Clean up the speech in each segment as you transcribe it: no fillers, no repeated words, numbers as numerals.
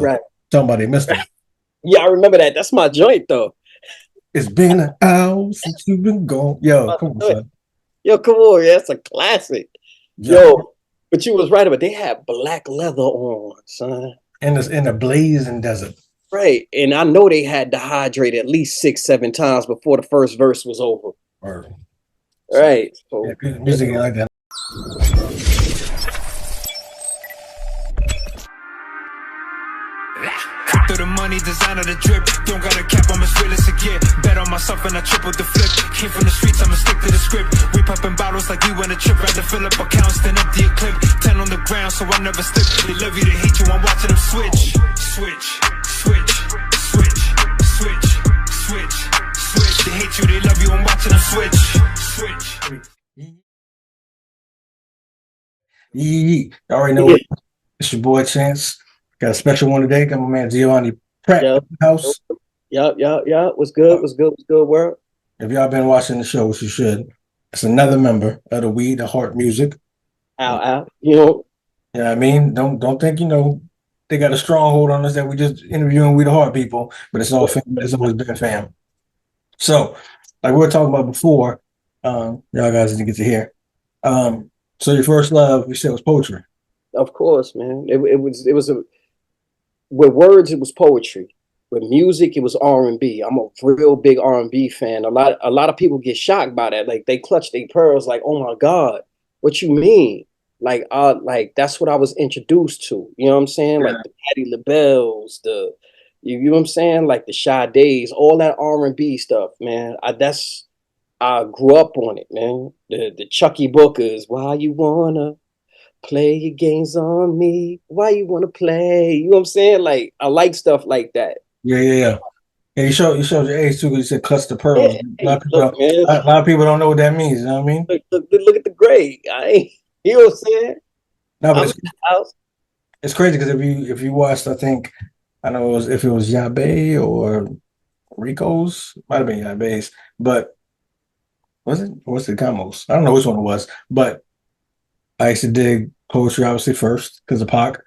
Right. Somebody missed it. Yeah, I remember that. That's my joint though. It's been an hour since you've been gone. Yo, come on, son. Yo, come on, yeah, it's a classic. Yo, Yo, but you was right about they had black leather on, son. in the blazing desert. Right. And I know they had to hydrate at least 6, 7 times before the first verse was over. Or so, Right. yeah, So music ain't like that. Through the money, designer the drip. Don't got a cap, I'm as real as it get. Bet on myself and I tripled the flip. Came from the streets, I'ma stick to the script. We popping bottles like we went a trip. Rather fill up accounts than empty a clip. 10 on the ground, so I never slip. They love you, they hate you, I'm watching them switch. Switch, switch, switch, switch, switch, switch. They hate you, they love you, I'm watching them switch. Switch. You already know it. It's your boy Chance. Got a special one today. Got my man Giovanni Pratt in the house. Yep. What's good? What's good, world? If y'all been watching the show, which you should, it's another member of the We the Heart Music. Out. You know what I mean? Don't think, they got a stronghold on us that we just interviewing We the Heart people, but it's all fam. It's always been fam. So, like we were talking about before, y'all guys didn't get to hear. So your first love, you said, was poetry. Of course, man. It was with words, it was poetry. With music, it was R&B. I'm a real big R&B fan. A lot of people get shocked by that. Like they clutch their pearls, like, oh my God, what you mean? Like that's what I was introduced to. You know what I'm saying? Yeah. Like the Patti LaBelle's, you know what I'm saying? Like the Sade's, all that R&B stuff, man. I grew up on it, man. The Chucky Bookers, why you wanna play your games on me? Why you want to play? You know what I'm saying? Like, I like stuff like that. Yeah. And you showed your age too, because you said clutch the pearls. Yeah, hey, look, man. A lot of people don't know what that means. You know what I mean? Look at the grade. You know what I'm saying? No, but I'm in the house. it's crazy because if you watched, I think I don't know if it was Yabe or Rico's, might have been Yabe's, but was it? What's the Camos? I don't know which one it was, but I used to dig poetry obviously first because of Pac,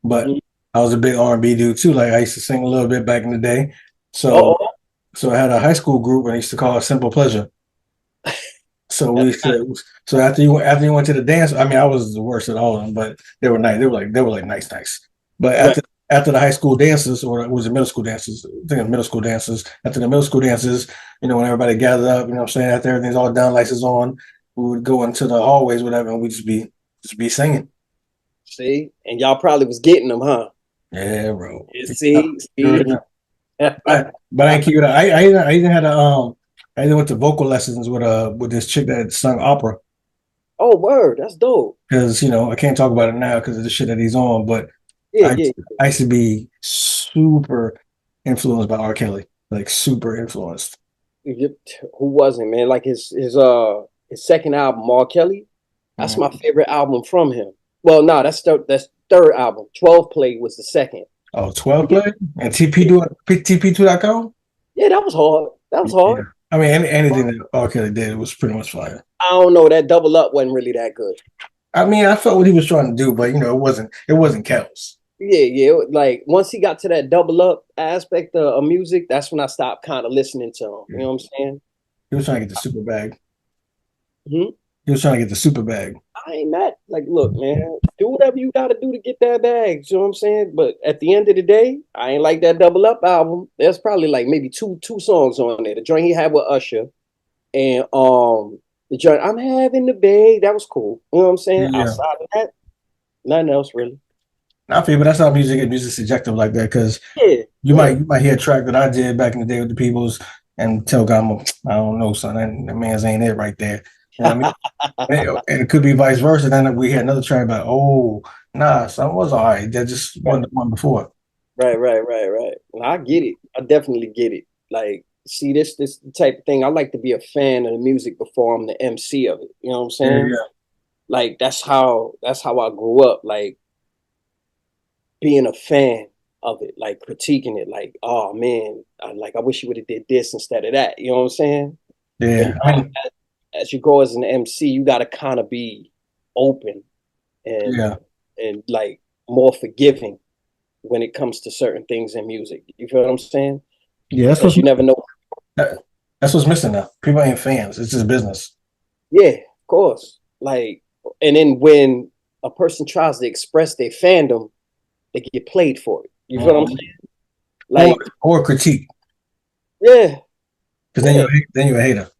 but Mhm. I was a big R&B dude too. Like I used to sing a little bit back in the day. So Oh, so I had a high school group and I used to call it Simple Pleasure. So we said, so after you went to the dance, I mean I was the worst at all of them, but they were nice. They were like nice. But right. after the high school dances, or was it middle school dances? I think it was middle school dances. After the middle school dances, when everybody gathered up, what I'm saying, after everything's all done, lights is on, we would go into the hallways, whatever, and we'd just be singing. See, and y'all probably was getting them, huh? Yeah, bro. You see. But I ain't keep it up. I even had I even went to vocal lessons with this chick that sung opera. Oh, word, that's dope. Because I can't talk about it now because of the shit that he's on. But Yeah, I yeah. I used to be super influenced by R. Kelly, like super influenced. Who wasn't, man? Like his second album, R. Kelly. That's Mhm. my favorite album from him. Well, no, that's third album. 12 Play was the second. Oh, 12 play and TP2.com. Yeah, that was hard. That was Yeah, hard. I mean anything that R. Kelly did was pretty much fire. I don't know. That double up wasn't really that good. I mean, I felt what he was trying to do, but it wasn't Kells. Yeah. Like once he got to that double up aspect of music, that's when I stopped kind of listening to him. You know what I'm saying? He was trying to get the super bag. Hmm? He was trying to get the super bag. I ain't mad. Like, look, man, do whatever you got to do to get that bag. You know what I'm saying? But at the end of the day, I ain't like that double up album. There's probably like maybe two songs on there. The joint he had with Usher and the joint I'm having the bag. That was cool. You know what I'm saying? Yeah. Outside of that, nothing else really. I feel, but that's how music's subjective like that because Yeah, you yeah. might hear a track that I did back in the day with the Peoples and tell God, I don't know, son, that man's ain't it right there. You know what I mean? And it could be vice versa. Then we hear another track about, oh, nah, son was all right. That just wasn't the one before. Right. And I get it. I definitely get it. Like, see, this type of thing. I like to be a fan of the music before I'm the MC of it. You know what I'm saying? Yeah. Like that's how I grew up. Like being a fan of it, like critiquing it. Like, oh man, I wish you would have did this instead of that. You know what I'm saying? But Yeah. I mean, as you grow as an MC, you got to kind of be open and yeah. and like more forgiving when it comes to certain things in music. You feel what I'm saying? Yeah, Because you never know. that's what's missing now. People ain't fans. It's just business. Yeah, of course. Like, and then when a person tries to express their fandom, they get played for it. You feel what I'm Mhm. saying? Like, Or critique, yeah, because yeah, then you're a hater.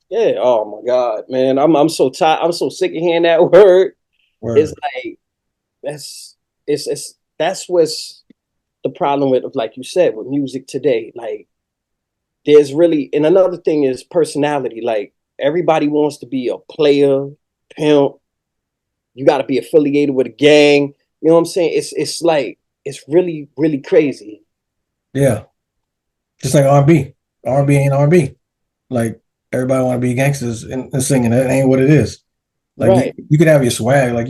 yeah. Oh my God, man. I'm so tired. I'm so sick of hearing that word. It's Word. like it's that's what's the problem with, like you said, with music today. Like, there's really, and another thing is personality. Like, everybody wants to be a player, pimp. You got to be affiliated with a gang. You know what I'm saying? It's like it's really really crazy. Yeah, just like R&B. R&B ain't R&B. Like everybody want to be gangsters and singing. That ain't what it is. Like Right. you could have your swag. Like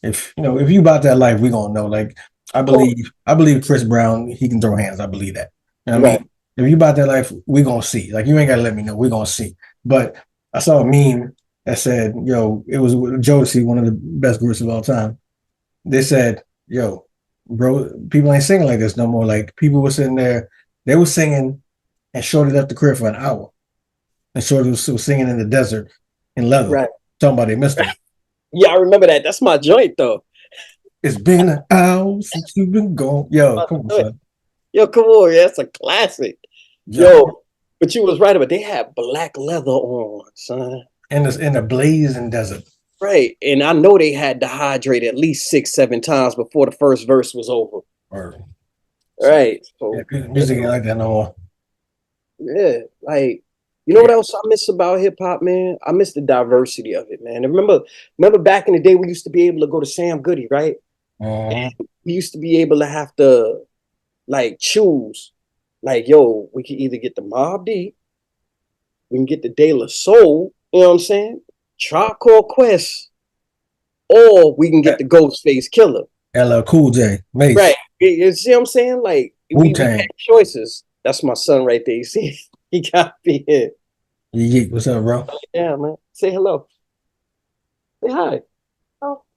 if you about that life, we gonna know. Like Cool. I believe Chris Brown, he can throw hands. I believe that. You know what I Right. mean? If you about that life, we gonna see. Like you ain't gotta let me know. We gonna see. But I saw a meme that said, "Yo, it was Jodeci, one of the best groups of all time." They said, "Yo, bro, people ain't singing like this no more." Like people were sitting there, they were singing, and Shorty left the crib for an hour, and Shorty was singing in the desert in leather, Right. talking about they missed him. Yeah, I remember that. That's my joint though. It's been an hour since you've been gone. Yo, come on, son. Yo, come on, yeah, that's a classic. Yo, Yo, but you was right about they had black leather on, son. in the blazing desert. Right. And I know they had to hydrate at least 6, 7 times before the first verse was over. Or so Right. yeah, So music ain't like that no more. yeah, like, you know what else I miss about hip hop, man? I miss the diversity of it, man. And remember back in the day we used to be able to go to Sam Goody, right? Uh-huh. We used to be able to have to like choose, like, yo, we can either get the Mob D, we can get the De La Soul, you know what I'm saying? Charcoal Quest, or we can get the Ghostface Killer. LL Cool J, Right. Mace, You see what I'm saying? Like, Wu we Tang. had choices. That's my son right there. You see, he got me here. Yeet, what's up, bro? Yeah, man. Say hello. Say hi. What up?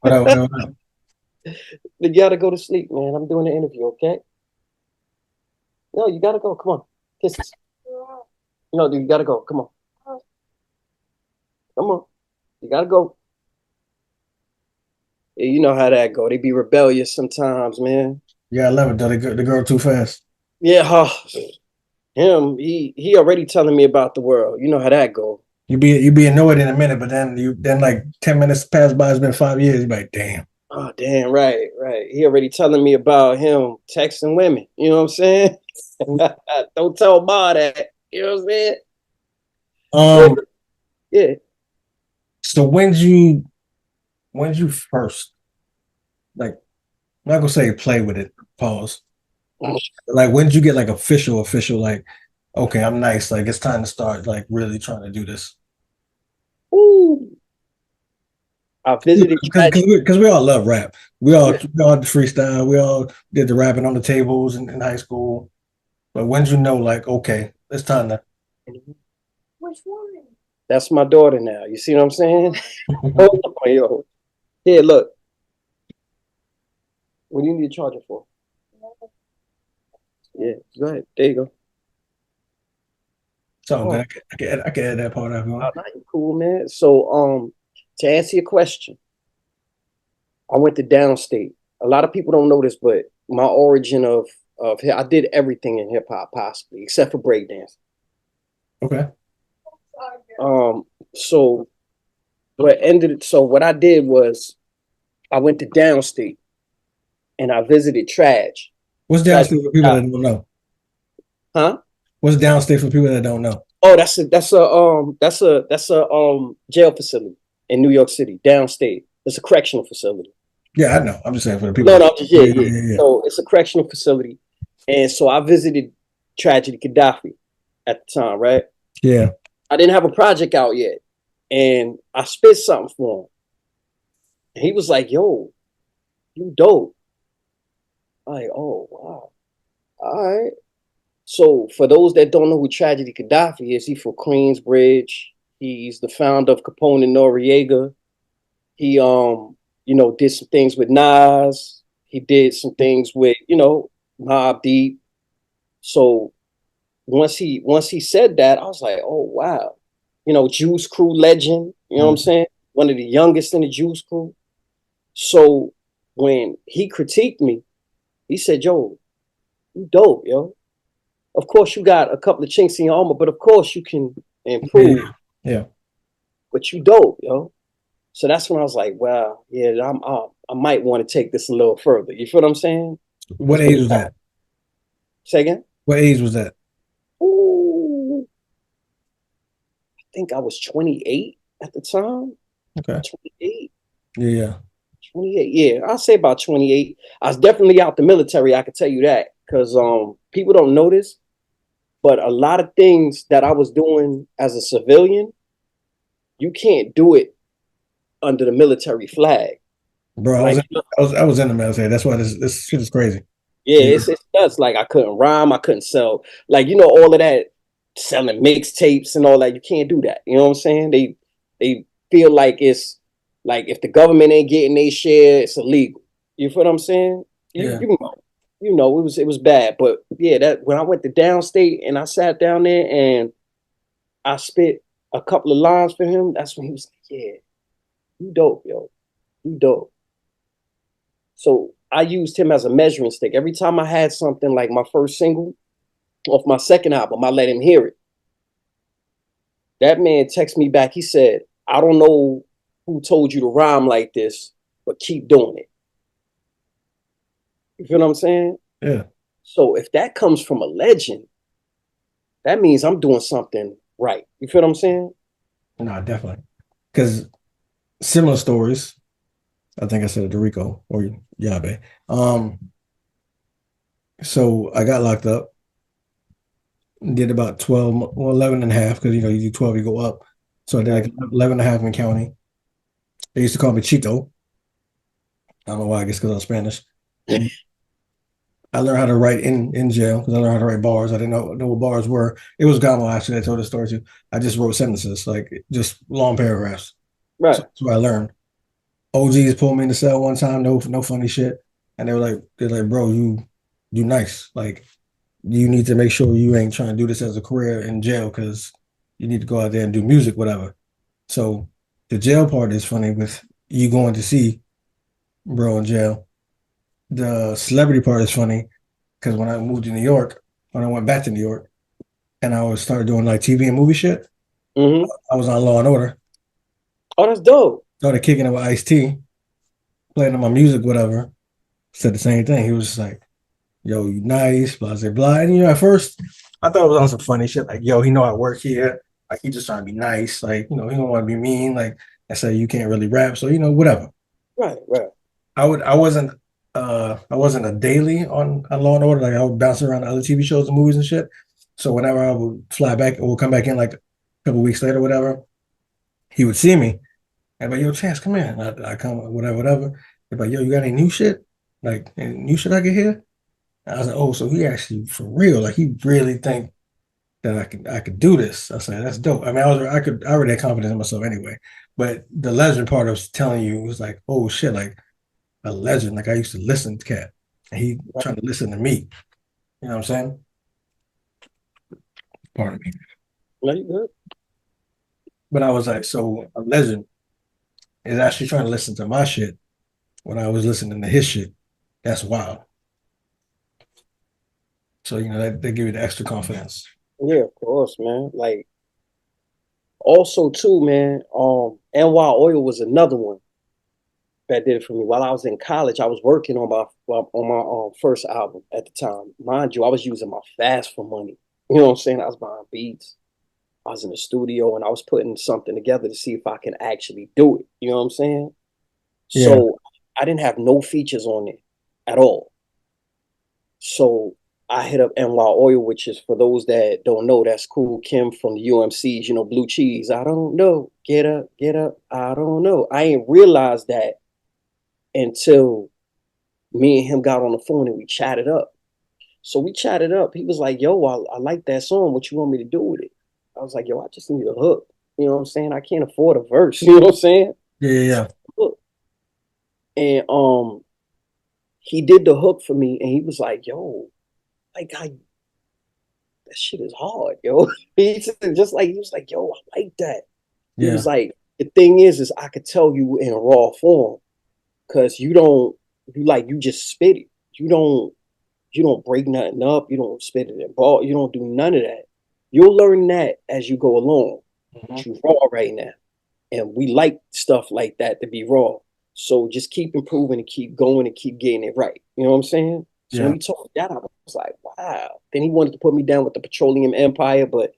What up? What up? You gotta go to sleep, man. I'm doing an interview, okay? No, you gotta go. Come on. Kisses. No, dude, you gotta go. Come on. Come on. You gotta go. Yeah, you know how that go. They be rebellious sometimes, man. Yeah, I love it though. The girl too fast. Yeah, him, he already telling me about the world. You know how that go. You be annoyed in a minute, but then like 10 minutes pass by. It's been 5 years. You be like, damn. Oh, damn, right, right. He already telling me about him texting women. You know what I'm saying? Don't tell Ma that. You know what I'm saying? Yeah, Um. yeah. So when you first like I'm not gonna say play with it. Pause. Like when did you get like official like okay, I'm nice. Like it's time to start like really trying to do this. Ooh. I visited Tragic. Because we all love rap. We all Yeah. we all did freestyle. We all did the rapping on the tables in high school. But when did you know like okay, it's time to Which one? That's my daughter now. You see what I'm saying? Hold on, yo. Here, look. What do you need a charger for? Yeah, go ahead. There you go. it's all Oh, good. I can add that part out if you want. now you cool, man. So, to answer your question, I went to downstate. A lot of people don't know this, but my origin of I did everything in hip hop possibly except for breakdance. Okay. Um, so what I did was I went to downstate and I visited What's Tragic, downstate for people that don't know? huh? What's downstate for people that don't know? Oh, that's a jail facility in New York City, downstate. It's a correctional facility. Yeah, I know. I'm just saying for the people No, that no, just yeah, yeah, yeah. yeah, yeah. So it's a correctional facility, and so I visited Tragedy Gaddafi at the time, right? Yeah. I didn't have a project out yet, and I spit something for him. And he was like, "Yo, you dope." I'm like, "Oh wow, all right." So for those that don't know who Tragedy Gaddafi is, he's from Queensbridge. He's the founder of Capone and Noriega. He did some things with Nas. He did some things with, Mobb Deep. So once he said that, I was like, oh wow. Juice Crew legend, you know what I'm saying? One of the youngest in the Juice Crew. So when he critiqued me, he said, yo, you dope, yo. Of course you got a couple of chinks in your armor, but of course you can improve. Yeah. But you dope, yo. So that's when I was like, well, yeah, I might want to take this a little further. You feel what I'm saying? What age was that? Say again? What age was that? Ooh, I think I was 28 at the time. Okay. 28. Yeah. 28. Yeah, I'll say about 28. I was definitely out the military, I can tell you that. Because people don't notice, but a lot of things that I was doing as a civilian, you can't do it under the military flag. Bro, Like, I was in the military. That's why this shit is crazy. yeah, it's nuts. Like I couldn't rhyme, I couldn't sell, like all of that, selling mixtapes and all that. You can't do that. You know what I'm saying? They feel like it's like if the government ain't getting their share, it's illegal. You feel what I'm saying? Yeah. It was bad. But yeah, that when I went to downstate and I sat down there and I spit a couple of lines for him, that's when he was like, yeah, you dope, yo. You dope. So I used him as a measuring stick. Every time I had something like my first single off my second album, I let him hear it. That man texted me back. He said, I don't know who told you to rhyme like this, but keep doing it. You feel what I'm saying? Yeah. So if that comes from a legend, that means I'm doing something right. You feel what I'm saying? No, definitely. Because similar stories. I think I said it to Rico or Yabe. So I got locked up, did about 12, well, 11 and a half, because you do 12, you go up. So I did like 11 and a half in county. They used to call me Chito. I don't know why, I guess because I was Spanish. I learned how to write in jail because I learned how to write bars. I didn't know what bars were. It was Gamo actually that told the story too. I just wrote sentences, like just long paragraphs. Right. So that's what I learned. OGs pulled me in the cell one time, no funny shit. And they're like, bro, you nice. Like, you need to make sure you ain't trying to do this as a career in jail because you need to go out there and do music, whatever. So the jail part is funny with you going to see bro in jail. The celebrity part is funny because when I moved to New York, when I went back to New York, and I was started doing like TV and movie shit, I was on Law and Order. Oh, that's dope. Started kicking it with Ice-T, playing on my music, whatever. Said the same thing. He was just like, yo, you nice, blah, blah, blah. And at first, I thought it was on some funny shit. Like, yo, he know I work here. Like, he just trying to be nice. Like, he don't want to be mean. Like, I say you can't really rap. So, whatever. Right. I wasn't a daily on Law and Order. Like, I would bounce around to other TV shows and movies and shit. So whenever I would fly back or come back in like a couple weeks later, whatever, he would see me. And like, yo, Chance, come in. I come, whatever. He'd be like, yo, you got any new shit? Like, any new shit I can hear? And I was like, oh, so he actually for real? Like, he really think that I could do this? I said, that's dope. I mean, I already had confidence in myself anyway. But the legend part of telling you was like, oh shit, like a legend. Like I used to listen to Cat, and he trying to listen to me. You know what I'm saying? Pardon me. No, you good. But I was like, so a legend is actually trying to listen to my shit when I was listening to his shit. That's wild. So they give you the extra confidence. Yeah, of course, man. Like also too, man. NY Oil was another one that did it for me. While I was in college, I was working on my first album at the time. Mind you, I was using my fast for money. You know what I'm saying? I was buying beats. I was in the studio and I was putting something together to see if I can actually do it. You know what I'm saying? Yeah. So I didn't have no features on it at all. So I hit up NY Oil, which is for those that don't know, that's Cool Kim from the UMCs, Blue Cheese. I don't know. Get up. I don't know. I ain't realized that until me and him got on the phone and we chatted up. So we chatted up. He was like, yo, I like that song. What you want me to do with it? I was like, yo, I just need a hook. You know what I'm saying? I can't afford a verse. You know what I'm saying? Yeah. And he did the hook for me, and he was like, "Yo, like that shit is hard, yo." He said, just like he was like, "Yo, I like that." He Yeah. was like, "The thing is I could tell you in raw form, because you just spit it. You don't break nothing up. You don't spit it in ball. You don't do none of that. You'll learn that as you go along. Mm-hmm. But you raw right now, and we like stuff like that to be raw. So just keep improving and keep going and keep getting it right. You know what I'm saying?" So when Yeah. he told me that, I was like, "Wow." Then he wanted to put me down with the petroleum empire, but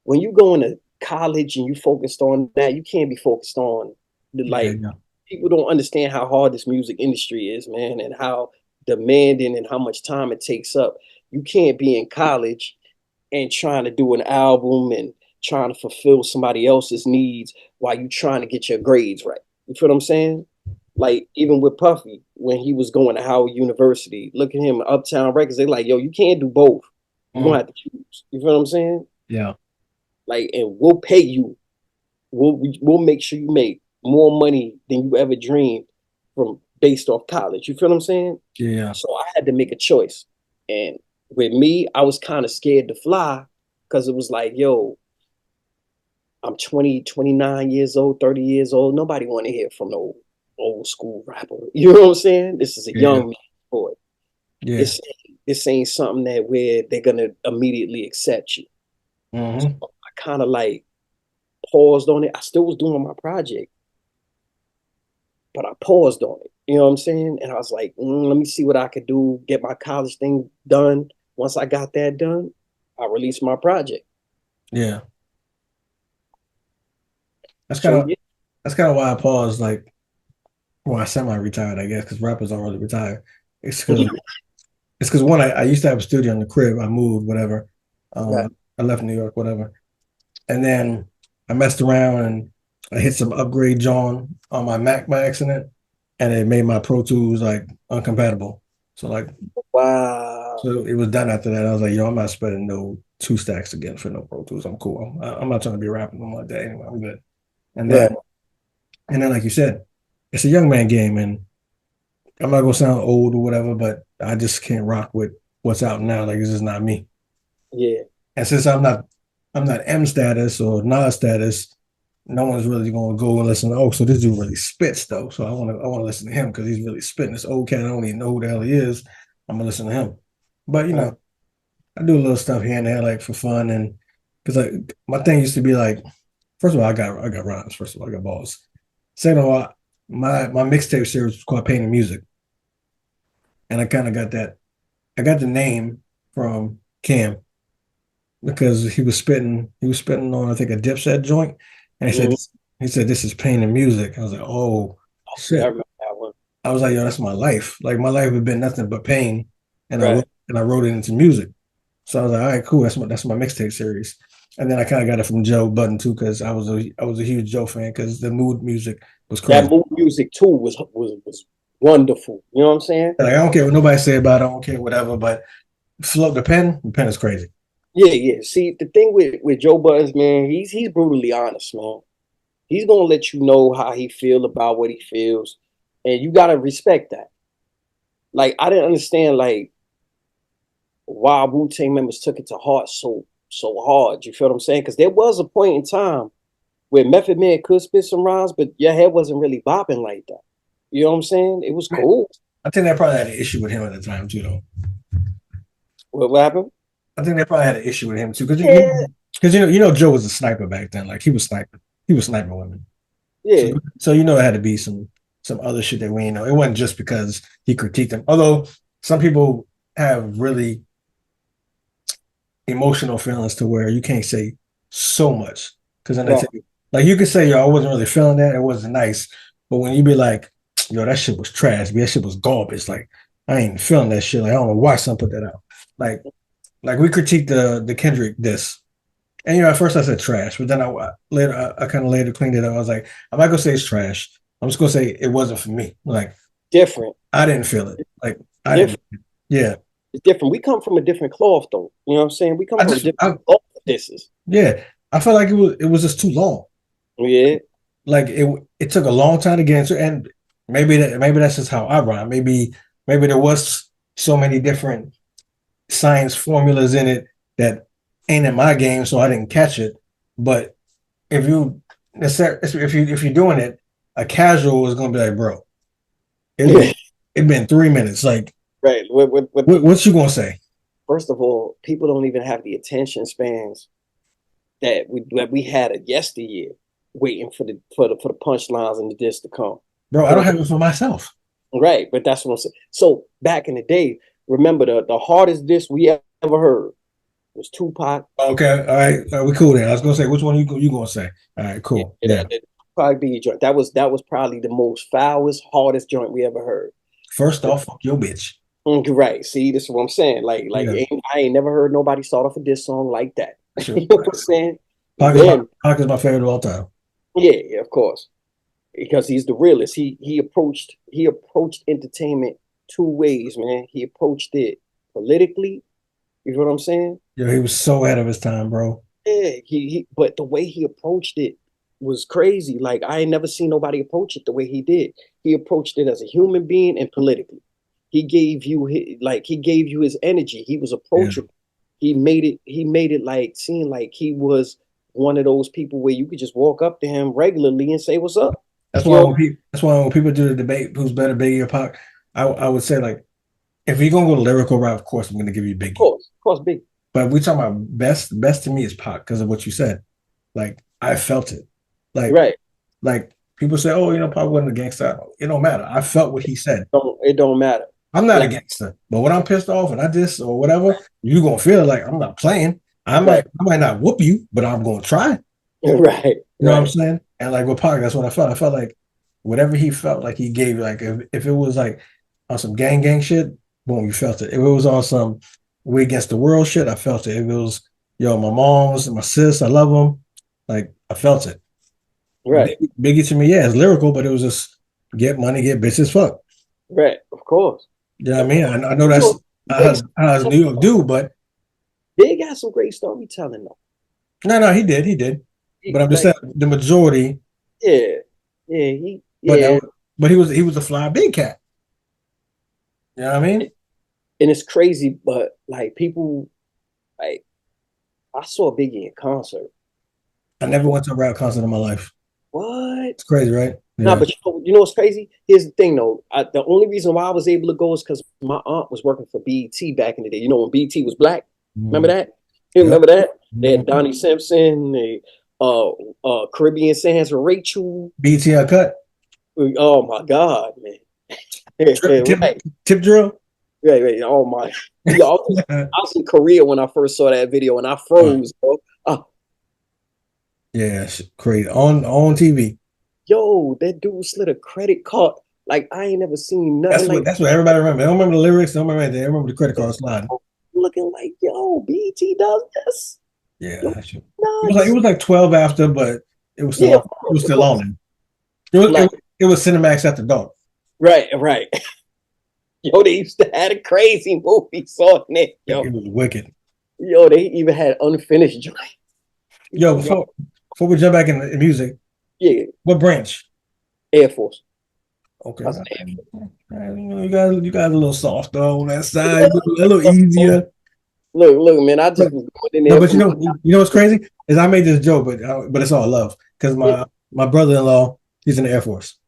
when you go into college and you focused on that, you can't be focused on the Yeah. like Yeah. people don't understand how hard this music industry is, man, and how demanding and how much time it takes up. You can't be in college and trying to do an album and trying to fulfill somebody else's needs while you trying to get your grades right. You feel what I'm saying? Like even with Puffy, when he was going to Howard University, look at him, Uptown Records, they like, yo, you can't do both. You're gonna Mm. have to choose. You feel what I'm saying? Yeah. Like, and we'll pay you. We'll make sure you make more money than you ever dreamed from based off college. You feel what I'm saying? Yeah. So I had to make a choice. And with me, I was kind of scared to fly because it was like, yo, I'm 20, 29 years old, 30 years old. Nobody want to hear from no old school rapper. You know what I'm saying? This is a Yeah. young man boy. Yeah. This ain't something that where they're gonna immediately accept you. So Mm-hmm. I kind of like paused on it. I still was doing my project, but I paused on it. You know what I'm saying? And I was like, let me see what I could do, get my college thing done. Once I got that done, I released my project. Yeah. That's kind So of yeah, that's kind of why I paused. Like, well, I semi-retired, I guess, because rappers don't really retire. It's because one, I used to have a studio in the crib. I moved, whatever. right. I left New York, whatever, and then I messed around and I hit some upgrade John on my Mac by accident, and it made my Pro Tools like uncompatible. So like, Wow. so it was done after that. I was like, yo, I'm not spending no two stacks again for no Pro Tools. I'm cool. I'm not trying to be rapping no like that anyway. I'm good. And then Right. like you said, it's a young man game, and I'm not gonna sound old or whatever, but I just can't rock with what's out now. Like it's just not me. Yeah. And since I'm not M status or Nas status, no one's really gonna go and listen. Oh, so this dude really spits though. So I want to listen to him because he's really spitting. This old cat, I don't even know who the hell he is. I'm gonna listen to him. But you Right. know, I do a little stuff here and there like for fun, and because like my thing used to be like, first of all, I got rhymes. First of all, I got balls. Second of all, my mixtape series was called Painting Music, and I kind of got that. I got the name from Cam because he was spitting on I think a Dipset joint, and Mhm. he said this is Painting Music. I was like, oh Yeah, I shit. remember that one. I was like, yo, that's my life. Like my life had been nothing but pain, and Right. I wrote it into music. So I was like, all right, cool. That's my mixtape series. And then I kind of got it from Joe Budden too, because I was a huge Joe fan because the mood music was That crazy. mood music too was wonderful. You know what I'm saying? Like I don't care what nobody say about it, I don't care whatever, but float the pen is crazy. Yeah, yeah. See, the thing with Joe Buttons, man, he's brutally honest, man. He's gonna let you know how he feel about what he feels, and you gotta respect that. Like I didn't understand like why Wu Tang members took it to heart so hard. You feel what I'm saying? Because there was a point in time where Method Man could spit some rhymes, but your head wasn't really bopping like that. You know what I'm saying? It was cool. I think they probably had an issue with him at the time too, though. What happened? I think they probably had an issue with him too, because Yeah, you know Joe was a sniper back then. Like he was sniping women. So yeah, you know it had to be some other shit that we ain't know. It wasn't just because he critiqued them. Although some people have really emotional feelings to where you can't say so much because then they right. take it. Like you could say, yo, I wasn't really feeling that. It wasn't nice. But when you be like, yo, that shit was trash. That shit was garbage. Like I ain't feeling that shit. Like I don't know why some put that out. Like we critiqued the Kendrick diss. And you know, at first I said trash, but then I kind of later cleaned it up. I was like, I'm not gonna say it's trash. I'm just gonna say it wasn't for me. Like Different, I didn't feel it. Like I didn't. different. Yeah. It's different. We come from a different cloth, though. You know what I'm saying? We come I from a just different cloth. This is yeah. I felt like it was just too long. yeah, Like it took a long time to get into, and maybe that's just how I rhyme. Maybe maybe there was so many different science formulas in it that ain't in my game, so I didn't catch it. But if you're doing it, a casual is gonna be like, bro, it been 3 minutes. Like, Right. what you gonna say? First of all, people don't even have the attention spans that we had a yesteryear, waiting for the punchlines and the diss to come. Bro, I don't have it for myself. Right, but that's what I'm saying. So back in the day, remember the hardest diss we ever heard was Tupac. Okay, all right, we cool then. I was gonna say, which one you gonna say? All right, Yeah, cool. Yeah. the Tupac Biggie joint. That was probably the most foulest, hardest joint we ever heard. First off, fuck your bitch. Right. See, this is what I'm saying. Like Yeah. I ain't never heard nobody start off a diss song like that. Sure. You know what I'm saying? Pac is my favorite of all time. Yeah, of course. Because he's the realest. He approached entertainment two ways, man. He approached it politically. You know what I'm saying? Yeah, he was so ahead of his time, bro. Yeah, but the way he approached it was crazy. Like I ain't never seen nobody approach it the way he did. He approached it as a human being and politically. He gave you his energy. He was approachable. He made it like seem like he was one of those people where you could just walk up to him regularly and say what's up. That's why when people do the debate who's better, Biggie or Pac, I would say like if you're gonna go the lyrical route, of course I'm gonna give you Biggie. Of course, big. But if we talking about best to me is Pac because of what you said. Like I felt it. Like Right. like people say, oh, Pac wasn't a gangster. It don't matter. I felt what he said. It don't matter. I'm not a Like, gangster, but when I'm pissed off and I just or whatever, you gonna feel like I'm not playing. I might not whoop you, but I'm gonna try. right. You know what I'm Right. saying? And like with Pac, that's what I felt. I felt like whatever he felt like he gave, like if it was like on some gang shit, boom, you felt it. If it was on some we against the world shit, I felt it. If it was, my moms and my sis, I love them, like I felt it. Right. Biggie to me, yeah, it's lyrical, but it was just get money, get bitches, fuck. Right. Of course. You know what I mean? I know that's how New York do, but Big got some great storytelling though. no, he did. But I'm just saying the majority. Yeah. But he was a fly big cat. You know what I mean? And it's crazy, but like people, like I saw Biggie in concert. I never went to a rap concert in my life. What? It's crazy, right? Yeah. No, but you know what's crazy? Here's the thing, though. The only reason why I was able to go is because my aunt was working for BET back in the day. You know when BET was black? Remember that? You remember that? They had Donnie Simpson, Caribbean Sands with Rachel. BET Uncut. Oh my God, man. Tip drill. Right. Oh my. Yo, I was in Korea when I first saw that video and I froze, bro. Yeah, crazy. On TV. Yo, that dude slid a credit card. Like I ain't never seen nothing. That's what everybody remember. They don't remember the lyrics. They don't remember anything. They remember the credit card slide. Looking like, yo, BET does this. Yeah, yo, it was like 12 after, but it was still on there. It was Cinemax after dark. Right. Yo, they used to have a crazy movies on it. Yo, it was wicked. Yo, they even had unfinished joint. Yo, before we jump back in music, yeah. What branch? Air Force. Okay. You guys a little softer on that side, a little easier. Look, man, I just was going in there. No, but you know what's crazy is I made this joke, but it's all love because my brother-in-law, he's in the Air Force.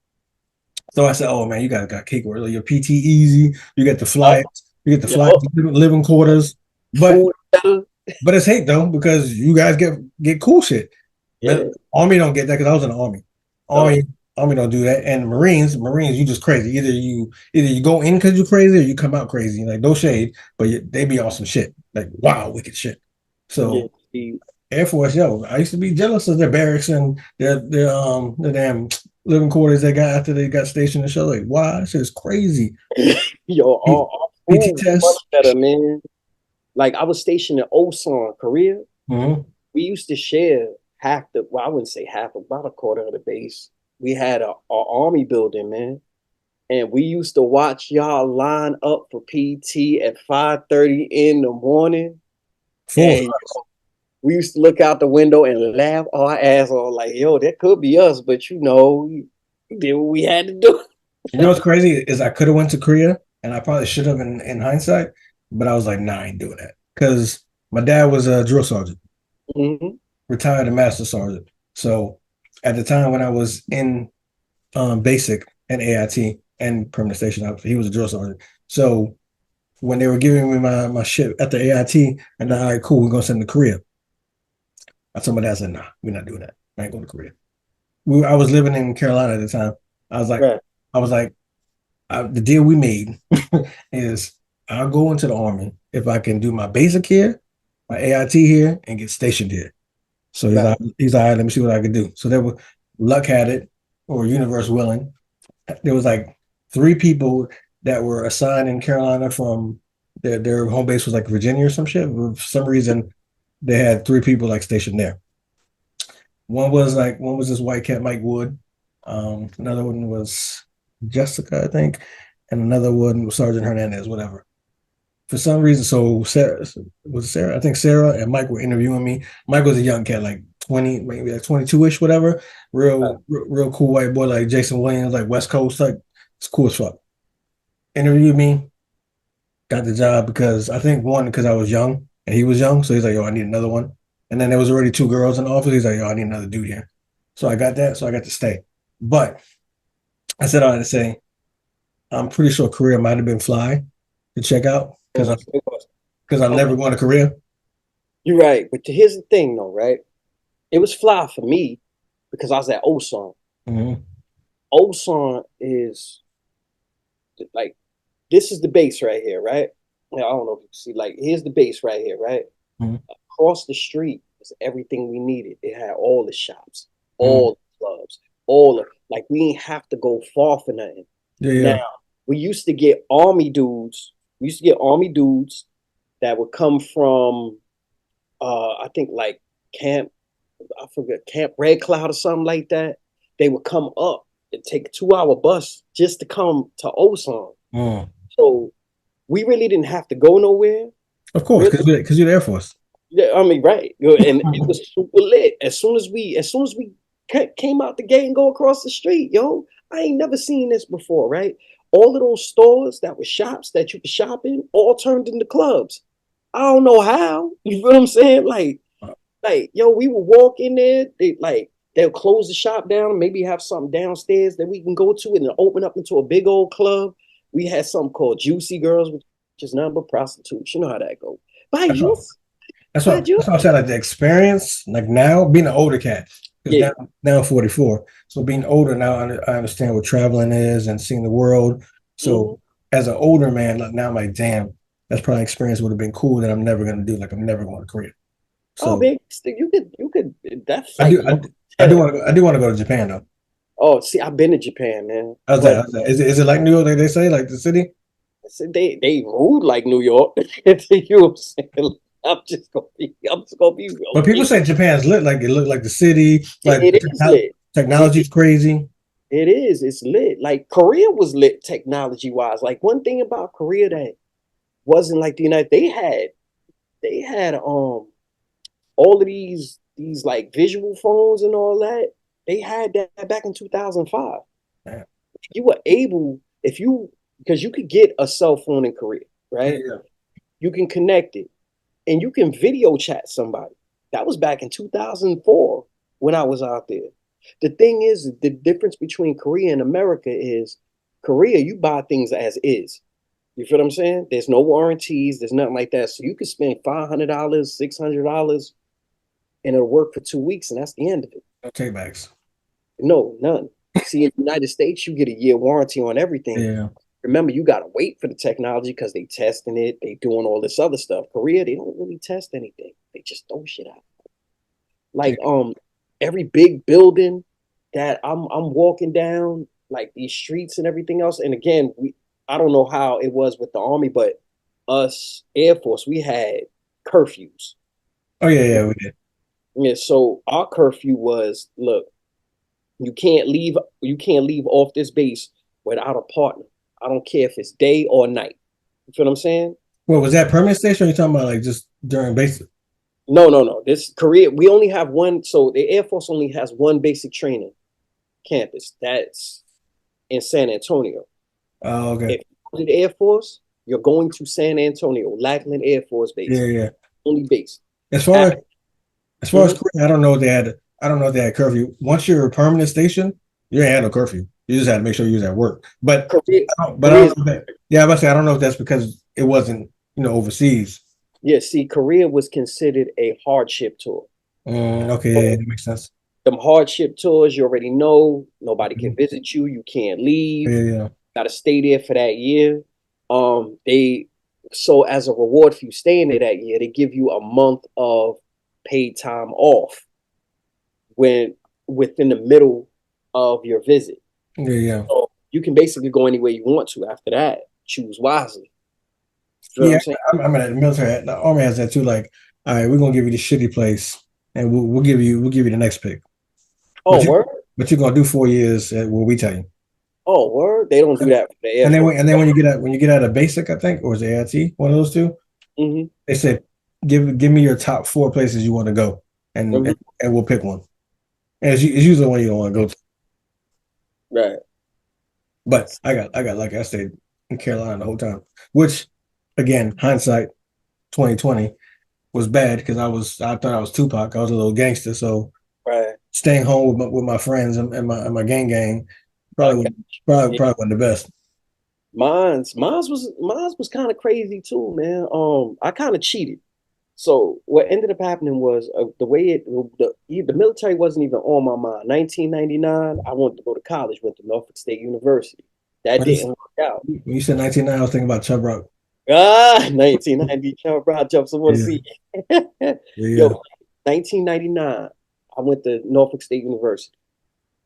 So I said, "Oh man, you guys got cake or your PT easy. You get the flights, you get the flights, living quarters, but it's hate though because you guys get cool shit. Yeah. Army don't get that because I was in the Army. Army don't do that, and Marines, you just crazy. Either you go in because you're crazy, or you come out crazy. Like no shade, but they be on some shit, like wow, wicked shit. So Air Force, yo, I used to be jealous of their barracks and their damn living quarters they got after they got stationed and shit. Like wow, that shit is crazy. Yo, PT test much better, man. Like I was stationed in Osan, Korea. Mm-hmm. We used to share I wouldn't say half, about a quarter of the base. We had our army building, man. And we used to watch y'all line up for PT at 5:30 in the morning. And we used to look out the window and laugh our ass off like, yo, that could be us, but we did what we had to do. You know what's crazy is I could have went to Korea and I probably should have in hindsight, but I was like, nah, I ain't doing that because my dad was a drill sergeant, Mm-hmm. retired and master sergeant. So at the time when I was in basic and AIT and permanent station, he was a drill sergeant. So when they were giving me my shit at the AIT, and all right, cool, we're gonna send him to Korea. I told my dad, I said, nah, we're not doing that. I ain't going to Korea. I was living in Carolina at the time. I was like, Right. I was like, the deal we made is I'll go into the army if I can do my basic here, my AIT here, and get stationed here. So Right. he's all right, let me see what I can do. So there was luck had it, or universe willing. There was like 3 people that were assigned in Carolina from their home base was like Virginia or some shit. For some reason, they had 3 people like stationed there. One was this white cat Mike Wood. Another one was Jessica, I think, and another one was Sergeant Hernandez, whatever. For some reason, so Sarah was it Sarah. I think Sarah and Mike were interviewing me. Mike was a young cat, like 20, maybe like 22-ish, whatever. Real cool white boy, like Jason Williams, like West Coast, like it's cool as fuck. Interviewed me, got the job because I think one because I was young and he was young, so he's like, "Yo, I need another one." And then there was already 2 girls in the office. He's like, "Yo, I need another dude here." So I got that, so I got to stay. But I said all that to say, I'm pretty sure Korea might have been fly to check out It because I was. It was. because I've Okay. never gone to Korea. You're right. But here's the thing, though, right? It was fly for me because I was at Osan. Mm-hmm. Osan is like, this is the base right here, right? Now, I don't know if you see, like, here's the base right here, right? Mm-hmm. Across the street is everything we needed. It had all the shops, Mm-hmm. all the clubs, all of, like, we didn't have to go far for nothing. Yeah, Now, yeah. we used to get army dudes. We used to get army dudes that would come from, I think, like, camp, I forget, Camp Red Cloud or something like that. They would come up and take a 2-hour bus just to come to Osan. Mm. So we really didn't have to go nowhere. Of course, Really, because you're the Air Force. yeah, I mean, right. And it was super lit. As soon as we came out the gate and go across the street, yo, I ain't never seen this before, right? All of those stores that were shops that you could shop in all turned into clubs. I don't know how. You feel what I'm saying? Like, yo, we would walk in there, they'll close the shop down, maybe have something downstairs that we can go to and open up into a big old club. We had something called Juicy Girls, which is nothing but prostitutes. You know how that go. By That's all. juice, That's by what juice. that's what I said. Like the experience, like now being an older cat, because Yeah. now I'm 44. So being older now, I understand what traveling is and seeing the world. Mm-hmm. So as an older man, like now I'm like, damn, that's probably an experience would have been cool that I'm never gonna do. Like I'm never going to Korea. Oh So man, you could that I flight do was I do 10. want to I do want to go to Japan though. Oh, see, I've been to Japan, man. How's that? But How's that? Is it like New York, like they say, like the city? they rude like New York. You know what I'm saying? I'm just gonna be But people say Japan's lit, like it looked like the city, like it is lit. technology's crazy. It is. It's lit. Like Korea was lit technology wise. Like one thing about Korea that wasn't like the United. They had all of these like visual phones and all that. They had that back in 2005. Yeah, You were able, if you, because you could get a cell phone in Korea, right? yeah. You can connect it and you can video chat somebody. That was back in 2004 when I was out there. The thing is, the difference between Korea and America is Korea, you buy things as is. You feel what I'm saying? There's no warranties, there's nothing like that. So you could spend $500, $600, and it'll work for 2 weeks, and that's the end of it. No takebacks. No, none. See, in the United States, you get a year warranty on everything. Yeah. Remember, you gotta wait for the technology because they testing it, they doing all this other stuff. Korea, they don't really test anything. They just throw shit out. Yeah. Like every big building that I'm walking down, like these streets and everything else. And again, I don't know how it was with the army, but us Air Force, we had curfews. Oh yeah, we did. Yeah, so our curfew was, look, you can't leave off this base without a partner. I don't care if it's day or night. You feel what I'm saying? Well, was that permanent station or you talking about like just during basic? No, no, no. This Korea, we only have one. So the Air Force only has one basic training campus. That's in San Antonio. Oh, okay. If you to the Air Force, you're going to San Antonio, Lackland Air Force Base, Yeah, yeah. only base. As far At, as as far as mhm. Korea, I don't know if they had curfew. Once you're a permanent station, you ain't had no curfew. You just had to make sure you was at work. Korea, I Korea, don't know if that, yeah, I was say I don't know if that's because it wasn't, overseas. yeah. See, Korea was considered a hardship tour. Okay, yeah, yeah, So that makes sense. them hardship tours, you already know nobody can Mhm. visit you. You can't leave. Yeah, yeah. Got to stay there for that year. They so as a reward for you staying there that year, they give you a month of paid time off when within the middle of your visit. Yeah, yeah. So you can basically go anywhere you want to after that. Choose wisely. You know what Yeah, I'm saying? I'm in the military. The army has that too. Like, all right, we're gonna give you this shitty place, and we'll give you the next pick. But Oh, you word. but you're gonna do 4 years at what we tell you. Oh, word. They don't do that for the Air Force. And then when you get out of basic, I think, or is it AIT, one of those two, Hmm. they said give me your top four places you want to go, and Hmm. and we'll pick one. And it's usually one you don't want to go to. Right. But I got lucky. I stayed in Carolina the whole time, which again, hindsight 2020 was bad because I thought I was Tupac. I was a little gangster, so Right. staying home with my friends and my gang I probably got wasn't, you. probably wasn't the best. Mine's was kind of crazy too, man. I kind of cheated. So what ended up happening was the way the military wasn't even on my mind. 1999, I wanted to go to college. Went to Norfolk State University. That When didn't work out. you said 1990, I was thinking about Chubb Rock. 1990, Chubb Brown jumps. I want to Yeah, see. yeah, Yo, 1999, I went to Norfolk State University.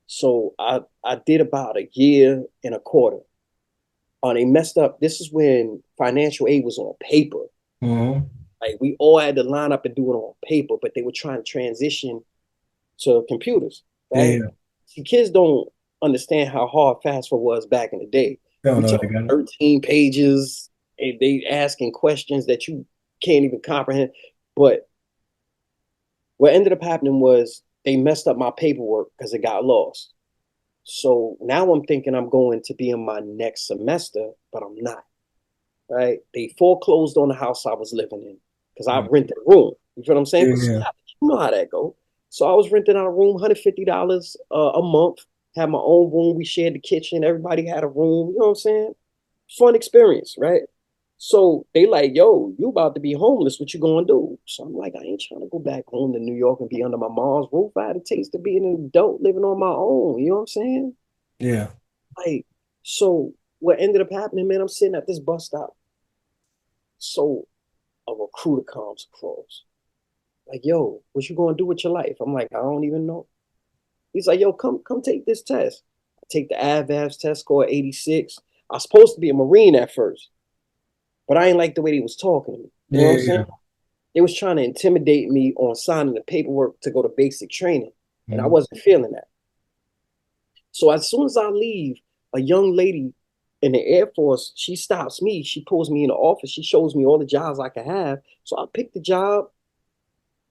So I did about a year and a quarter. They messed up. This is when financial aid was on paper. hmm, Like we all had to line up and do it on paper, but they were trying to transition to computers, yeah, right? yeah. See, kids don't understand how hard FAFSA was back in the day. I don't We know. talk They got it. 13 pages, and they asking questions that you can't even comprehend. But what ended up happening was they messed up my paperwork because it got lost. So now I'm thinking I'm going to be in my next semester, but I'm not. Right? They foreclosed on the house I was living in because I Mm. rented a room. You feel what I'm saying? Yeah, Because yeah, you know how that go. So I was renting out a room, $150 a month. Had my own room. We shared the kitchen. Everybody had a room. You know what I'm saying? Fun experience, right? So they like, yo, you about to be homeless. What you gonna do? So I'm like, I ain't trying to go back home to New York and be under my mom's roof. I had a taste of being an adult living on my own. You know what I'm saying? yeah. Like, so what ended up happening, man? I'm sitting at this bus stop. So a recruiter comes across. Like, yo, what you gonna do with your life? I'm like, I don't even know. He's like, yo, come take this test. I take the AVAS test, score 86. I was supposed to be a Marine at first, but I ain't like the way they was talking to me. You know what Yeah, I'm saying? yeah. They was trying to intimidate me on signing the paperwork to go to basic training, and I Mhm. wasn't feeling that. So as soon as I leave, a young lady in the Air Force, she stops me. She pulls me in the office. She shows me all the jobs I could have. So I pick the job,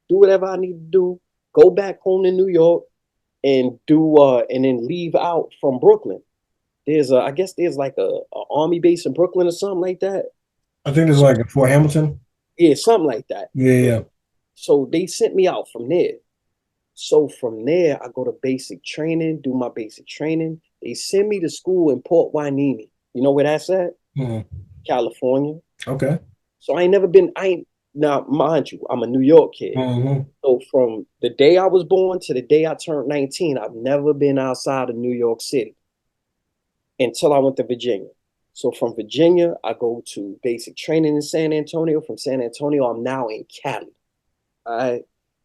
do whatever I need to do, go back home to New York, and do and then leave out from Brooklyn. I guess there's like a army base in Brooklyn or something like that. I think there's So like a Fort Hamilton. yeah, something like that. Yeah, yeah. So they sent me out from there. So from there, I go to basic training, do my basic training. They send me to school in Port Hueneme. You know where that's at? Mhm. California. Okay. So I ain't never been. I ain't now, mind you, I'm a New York kid. Hmm. So from the day I was born to the day I turned 19, I've never been outside of New York City until I went to Virginia. So from Virginia, I go to basic training in San Antonio. From San Antonio, I'm now in Cali. I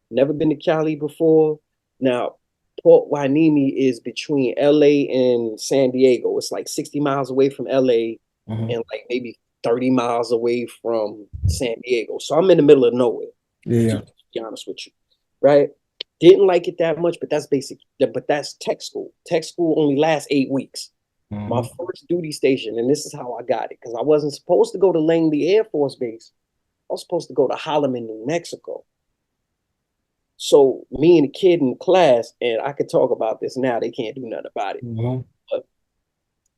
never been to Cali before. Now, Port Hueneme is between LA and San Diego. It's like 60 miles away from LA Hmm. and like maybe 30 miles away from San Diego. So I'm in the middle of nowhere, Yeah, to yeah. be honest with you. Right? Didn't like it that much, but that's basic. But that's tech school. Tech school only lasts 8 weeks. My Hmm. first duty station, and this is how I got it, because I wasn't supposed to go to Langley Air Force Base. I was supposed to go to Holloman, New Mexico. So me and the kid in class, and I could talk about this now, they can't do nothing about it. Hmm. But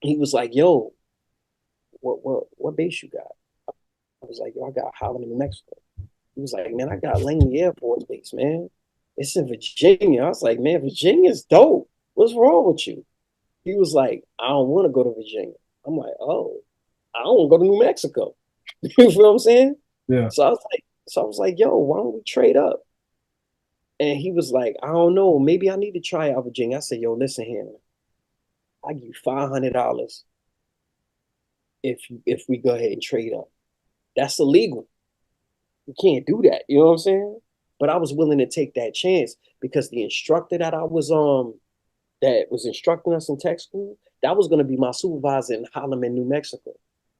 he was like, yo, what base you got? I was like, yo, I got Holland, New Mexico. He was like, man, I got Langley Air Force Base, man. It's in Virginia. I was like, man, Virginia's dope. What's wrong with you? He was like, I don't want to go to Virginia. I'm like, oh, I don't want to go to New Mexico. You feel what I'm saying? Yeah. So I was like, yo, why don't we trade up? And he was like, I don't know, maybe I need to try out Virginia. I said, yo, listen here, I give you $500 if we go ahead and trade up. That's illegal. You can't do that. You know what I'm saying? But I was willing to take that chance because the instructor that was instructing us in tech school, that was going to be my supervisor in Holloman, New Mexico.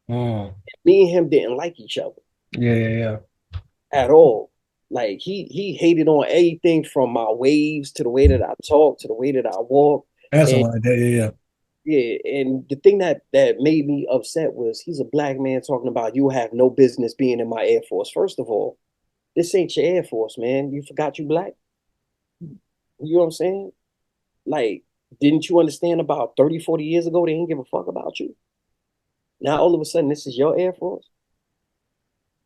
Me and him didn't like each other. Yeah. At all. Like he hated on everything from my waves to the way that I talk to the way that I walk. That's and, like that. Yeah. Yeah, and the thing that made me upset was he's a black man talking about you have no business being in my Air Force. First of all, this ain't your Air Force, man. You forgot you black. You know what I'm saying? Like, didn't you understand about 30, 40 years ago they didn't give a fuck about you? Now all of a sudden this is your Air Force.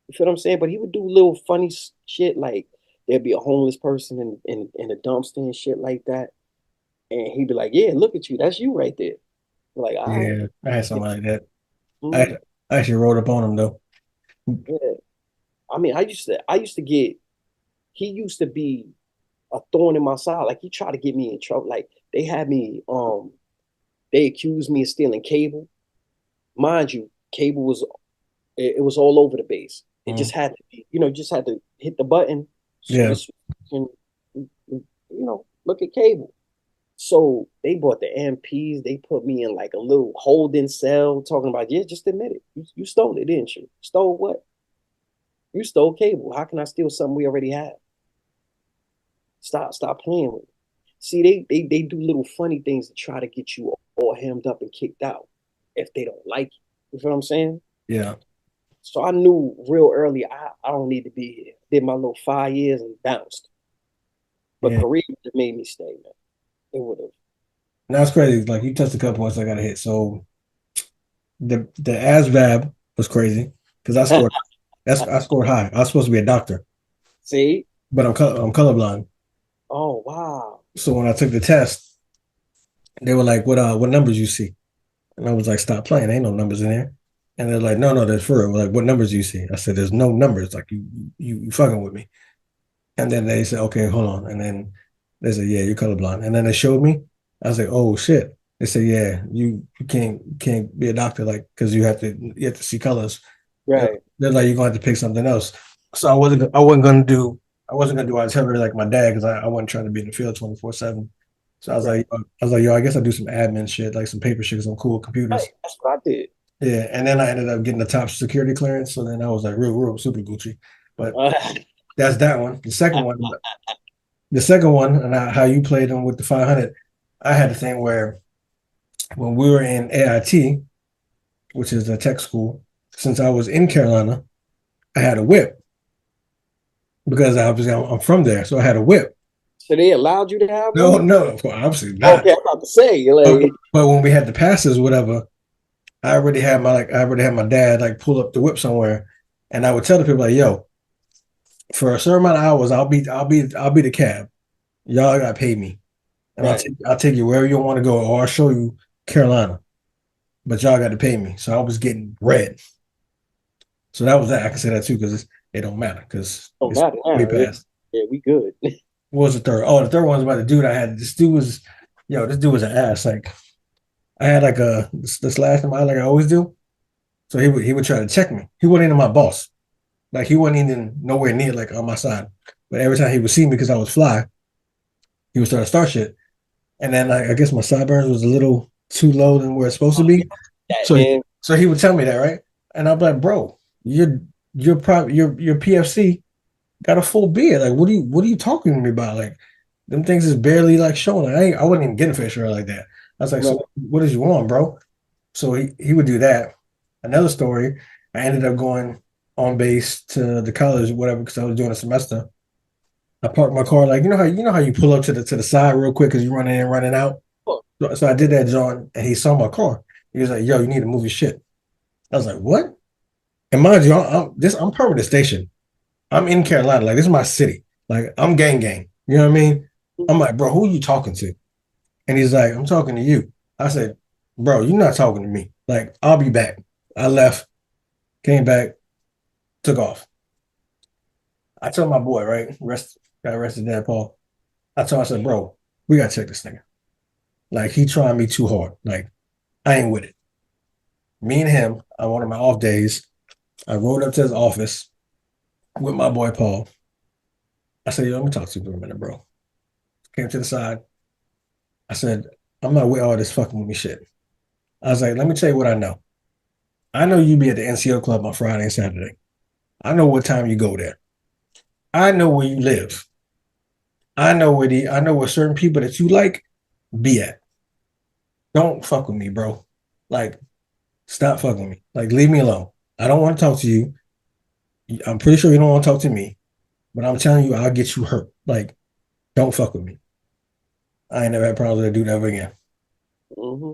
You feel what I'm saying? But he would do little funny shit like there'd be a homeless person in a dumpster and shit like that. And he'd be like, yeah, look at you. That's you right there. Like, all right. Yeah, I had something like that. Mhm. I actually wrote up on him though. Yeah. I mean, I used to get, he used to be a thorn in my side. Like he tried to get me in trouble. Like they had me, they accused me of stealing cable. Mind you, cable was, it was all over the base. It just had to be, just had to hit the button. Yeah. And, look at cable. So they bought the MPs. They put me in like a little holding cell talking about, yeah, just admit it. You stole it, didn't you? Stole what? You stole cable. How can I steal something we already have? Stop playing with it. See, they do little funny things to try to get you all hemmed up and kicked out if they don't like you. You feel what I'm saying? Yeah. So I knew real early I don't need to be here. Did my little 5 years and bounced. But Korea would have made me stay, man. It would have. Now it's crazy. Like you touched a couple points I got to hit. So the ASVAB was crazy because I scored high. I was supposed to be a doctor. See? But I'm colorblind. Oh wow. So when I took the test, they were like, what numbers you see? And I was like, stop playing. Ain't no numbers in there. And they're like, no, that's for real. We're like, what numbers do you see? I said, there's no numbers. Like you fucking with me. And then they said, okay, hold on. And then they said, yeah, you're colorblind. And then they showed me. I was like, oh shit. They said, yeah, you can't be a doctor, like, because you have to see colors. Right. They're like, you're going to have to pick something else. So I wasn't gonna do artillery like my dad because I wasn't trying to be in the field 24/7. So I was like, yo, I guess I do some admin shit, like some paper shit, because I'm cool with computers. Right. That's what I did. Yeah, and then I ended up getting the top security clearance. So then I was like, real super Gucci. But that's that one. The second one, and how you played them with the 500. I had a thing where when we were in AIT, which is a tech school, since I was in Carolina, I had a whip because I'm from there, so I had a whip. So they allowed you to have one? No, obviously not. Okay, I'm about to say, but when we had the passes, whatever, I already had my dad like pull up the whip somewhere, and I would tell the people like, yo, for a certain amount of hours, I'll be the cab. Y'all gotta pay me, and right. I'll take you wherever you want to go, or I'll show you Carolina, but y'all got to pay me. So I was getting bread. So that was that. I can say that too because it don't matter because it's way past. Yeah, we good. What was the third? Oh, the third one was about the dude I had. This dude was an ass. Like I had like this last time like I always do. So he would try to check me. He wasn't even my boss. Like he wasn't even nowhere near like on my side. But every time he would see me because I was fly, he would start shit. And then I guess my sideburns was a little too low than where it's supposed to be. So he would tell me that, right? And I'm like, bro, your PFC got a full beard. Like, what are you talking to me about? Like, them things is barely like showing. I wasn't even getting facial like that. I was like, so what did you want, bro? So he would do that. Another story, I ended up going on base to the college, whatever, because I was doing a semester. I parked my car like you know how you pull up to the side real quick because you're running in, running out. So I did that, John, and he saw my car. He was like, "Yo, you need to move your shit." I was like, what? And mind you, I'm permanent station. I'm in Carolina. Like, this is my city. Like, I'm gang gang. You know what I mean? I'm like, bro, who are you talking to? And he's like, I'm talking to you. I said, bro, you're not talking to me. Like, I'll be back. I left, came back, took off. I told my boy, right? Got arrested there, Paul. I said, bro, we gotta check this nigga. Like, he trying me too hard. Like, I ain't with it. Me and him, on one of my off days, I rode up to his office with my boy Paul. I said, yo, let me talk to you for a minute, bro. Came to the side. I said, I'm not with all this fucking with me shit. I was like, let me tell you what I know. I know you be at the NCO club on Friday and Saturday. I know what time you go there. I know where you live. I know where certain people that you like be at. Don't fuck with me, bro. Like, stop fucking with me. Like, leave me alone. I don't want to talk to you. I'm pretty sure you don't want to talk to me, but I'm telling you, I'll get you hurt. Like, don't fuck with me. I ain't never had problems with that dude ever again. Mm-hmm.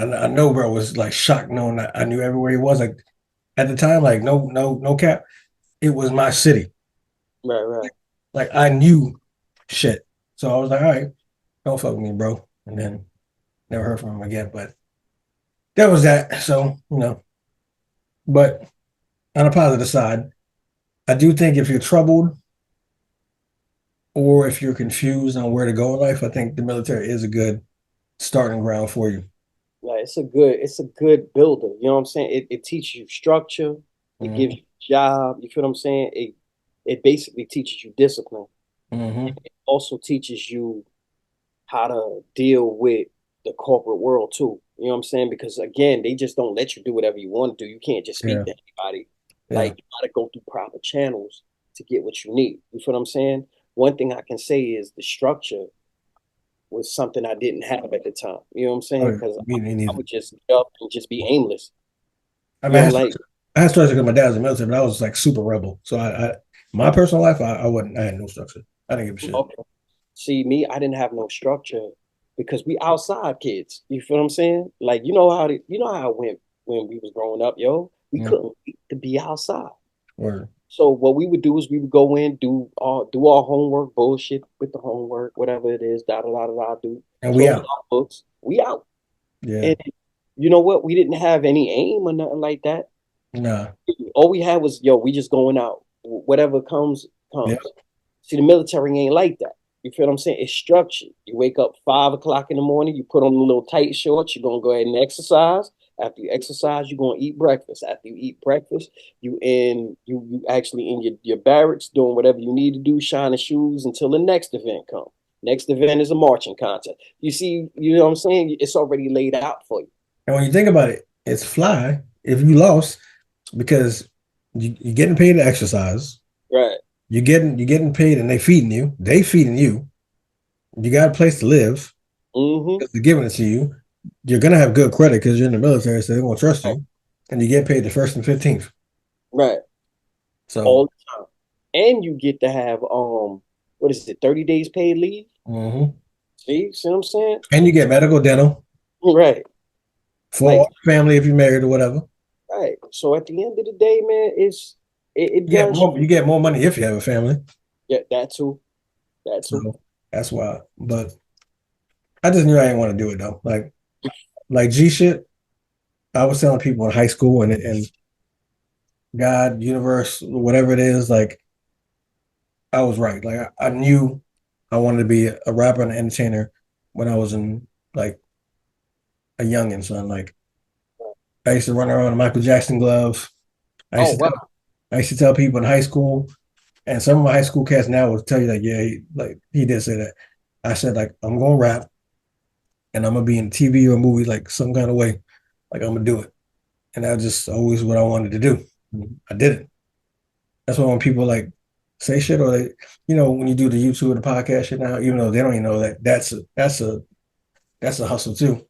I know, bro, was like shocked knowing that I knew everywhere he was. Like at the time, like no cap. It was my city. Right, right. Like I knew shit. So I was like, all right, don't fuck with me, bro. And then never heard from him again. But that was that. So, but on a positive side, I do think if you're troubled or if you're confused on where to go in life, I think the military is a good starting ground for you. Like it's a good builder. You know what I'm saying? It teaches you structure. It gives Mm-hmm. you a job. You feel what I'm saying? It basically teaches you discipline. Mm-hmm. It also teaches you how to deal with the corporate world too. You know what I'm saying? Because again, they just don't let you do whatever you want to do. You can't just speak Yeah. to anybody. Yeah. Like you gotta go through proper channels to get what you need. You feel what I'm saying? One thing I can say is the structure was something I didn't have at the time. You know what I'm Oh, saying? Because me I neither. would just get up and just be aimless. I mean, You know, like I had structure because my dad was in the military, but I was like super rebel. So my personal life, I wasn't. I had no structure. I didn't give a shit. okay. See me, I didn't have no structure because we outside kids. You feel what I'm saying? Like you know how it went when we was growing up, yo. We Mm, couldn't wait to be outside. or So what we would do is we would go in, do our homework, bullshit with the homework, whatever it is, da da da da da, do and we close out. our books, we out. Yeah. And you know what? We didn't have any aim or nothing like that. Nah. All we had was, yo, we just going out. Whatever comes, Yeah. comes. See, the military ain't like that. You feel what I'm saying? It's structured. You wake up 5 o'clock in the morning, you put on a little tight shorts, you're gonna go ahead and exercise. After you exercise, you're gonna eat breakfast. After you eat breakfast, you actually in your barracks doing whatever you need to do, shining shoes until the next event comes. Next event is a marching contest. You see, you know what I'm saying? It's already laid out for you. And when you think about it, it's fly if you lost because you're getting paid to exercise. Right. You're getting paid, and they feeding you. They feeding you. You got a place to live. Mm-hmm. They're giving it to you. You're gonna have good credit because you're in the military, so they're gonna trust Right. you. And you get paid the first and 15th. Right. So, All the time. And you get to have what is it, 30 days paid leave? mhm. See what I'm saying? And you get medical, dental Right. for Like all the family if you're married or whatever. right. So at the end of the day, man, it You get does more. You get more money if you have a family. yeah, that too. That too. So that's why. But I just knew I didn't want to do it though. Like G shit. I was telling people in high school and God, universe, whatever it is, like I was right. Like I knew I wanted to be a rapper and an entertainer when I was in like a youngin', son. Like I used to run around in a Michael Jackson glove. I Oh used to wow. tell I used to tell people in high school, and some of my high school cats now will tell you like, yeah, he did say that. I said like I'm gonna rap and I'm gonna be in TV or a movie like some kind of way, like I'm gonna do it, and that was just always what I wanted to do. I did it. That's why when people like say shit or they, when you do the YouTube and the podcast shit now, even though they don't even know that that's a hustle too.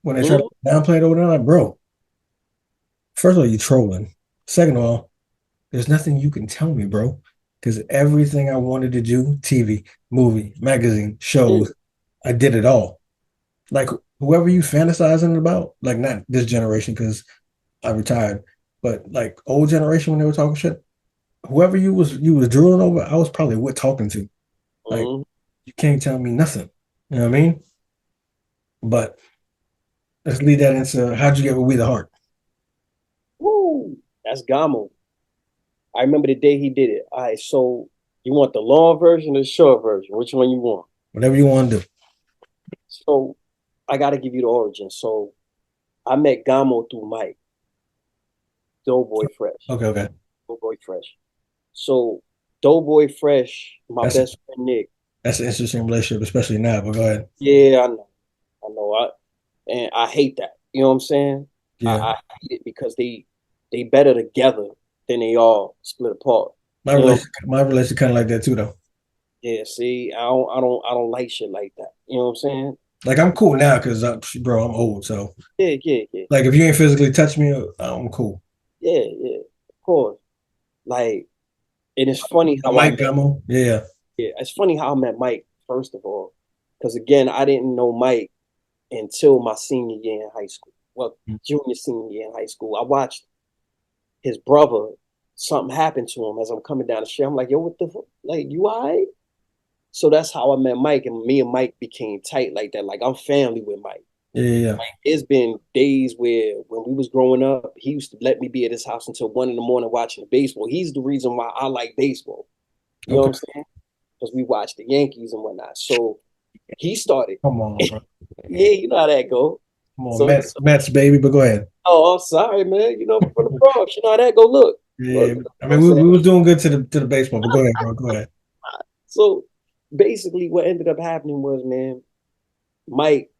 When they try to Mm, downplay it over there, like, bro, first of all, you trolling. Second of all, there's nothing you can tell me, bro. Because everything I wanted to do, TV, movie, magazine, mm, shows, I did it all. Like whoever you fantasizing about, like not this generation, because I retired. But like old generation when they were talking shit, whoever you was drooling over, I was probably what talking to. Like Mhm. you can't tell me nothing. You know what I mean? But let's lead that into how'd you get with We the Heart? Woo, that's Gamo. I remember the day he did it. All right, so you want the long version or the short version? Which one you want? Whatever you want to do. So I got to give you the origin. So I met Gamo through Mike, Doughboy Fresh, Okay, okay. Doughboy Fresh. So Doughboy Fresh, my That's best friend Nick. that's an interesting relationship, especially now. But go ahead. Yeah, I know. And I hate that. You know what I'm saying? Yeah. I hate it because they better together than they all split apart. You know? My relationship kind of like that too, though. Yeah. See, I don't like shit like that. You know what I'm saying? Like I'm cool now because bro, I'm old. So Yeah, yeah, yeah, like if you ain't physically touch me, I'm cool. yeah, yeah. Of course. Like, and it's funny The how I Mike met. Gamo, yeah. Yeah, it's funny how I met Mike first of all, because again, I didn't know Mike until my senior year in high school. Well, junior senior year in high school. I watched his brother. Something happened to him as I'm coming down the street. I'm like, yo, what the fuck? Like, you all right? So that's how I met Mike, and me and Mike became tight like that. Like I'm family with Mike. Yeah, yeah, yeah. It's been days where when we was growing up, he used to let me be at his house until 1 in the morning watching the baseball. He's the reason why I like baseball. You know what Okay. I'm saying? Because we watched the Yankees and whatnot. So he started. Come on, bro. Yeah, you know how that go. Come on, So, Mets, baby. But go ahead. oh, I'm sorry, man. You know, for the Bronx, you know how that go. Look, Yeah, look. You know I what mean I'm saying? we was doing good to the baseball, but go ahead, bro. Go ahead. So basically, what ended up happening was, man, Mike,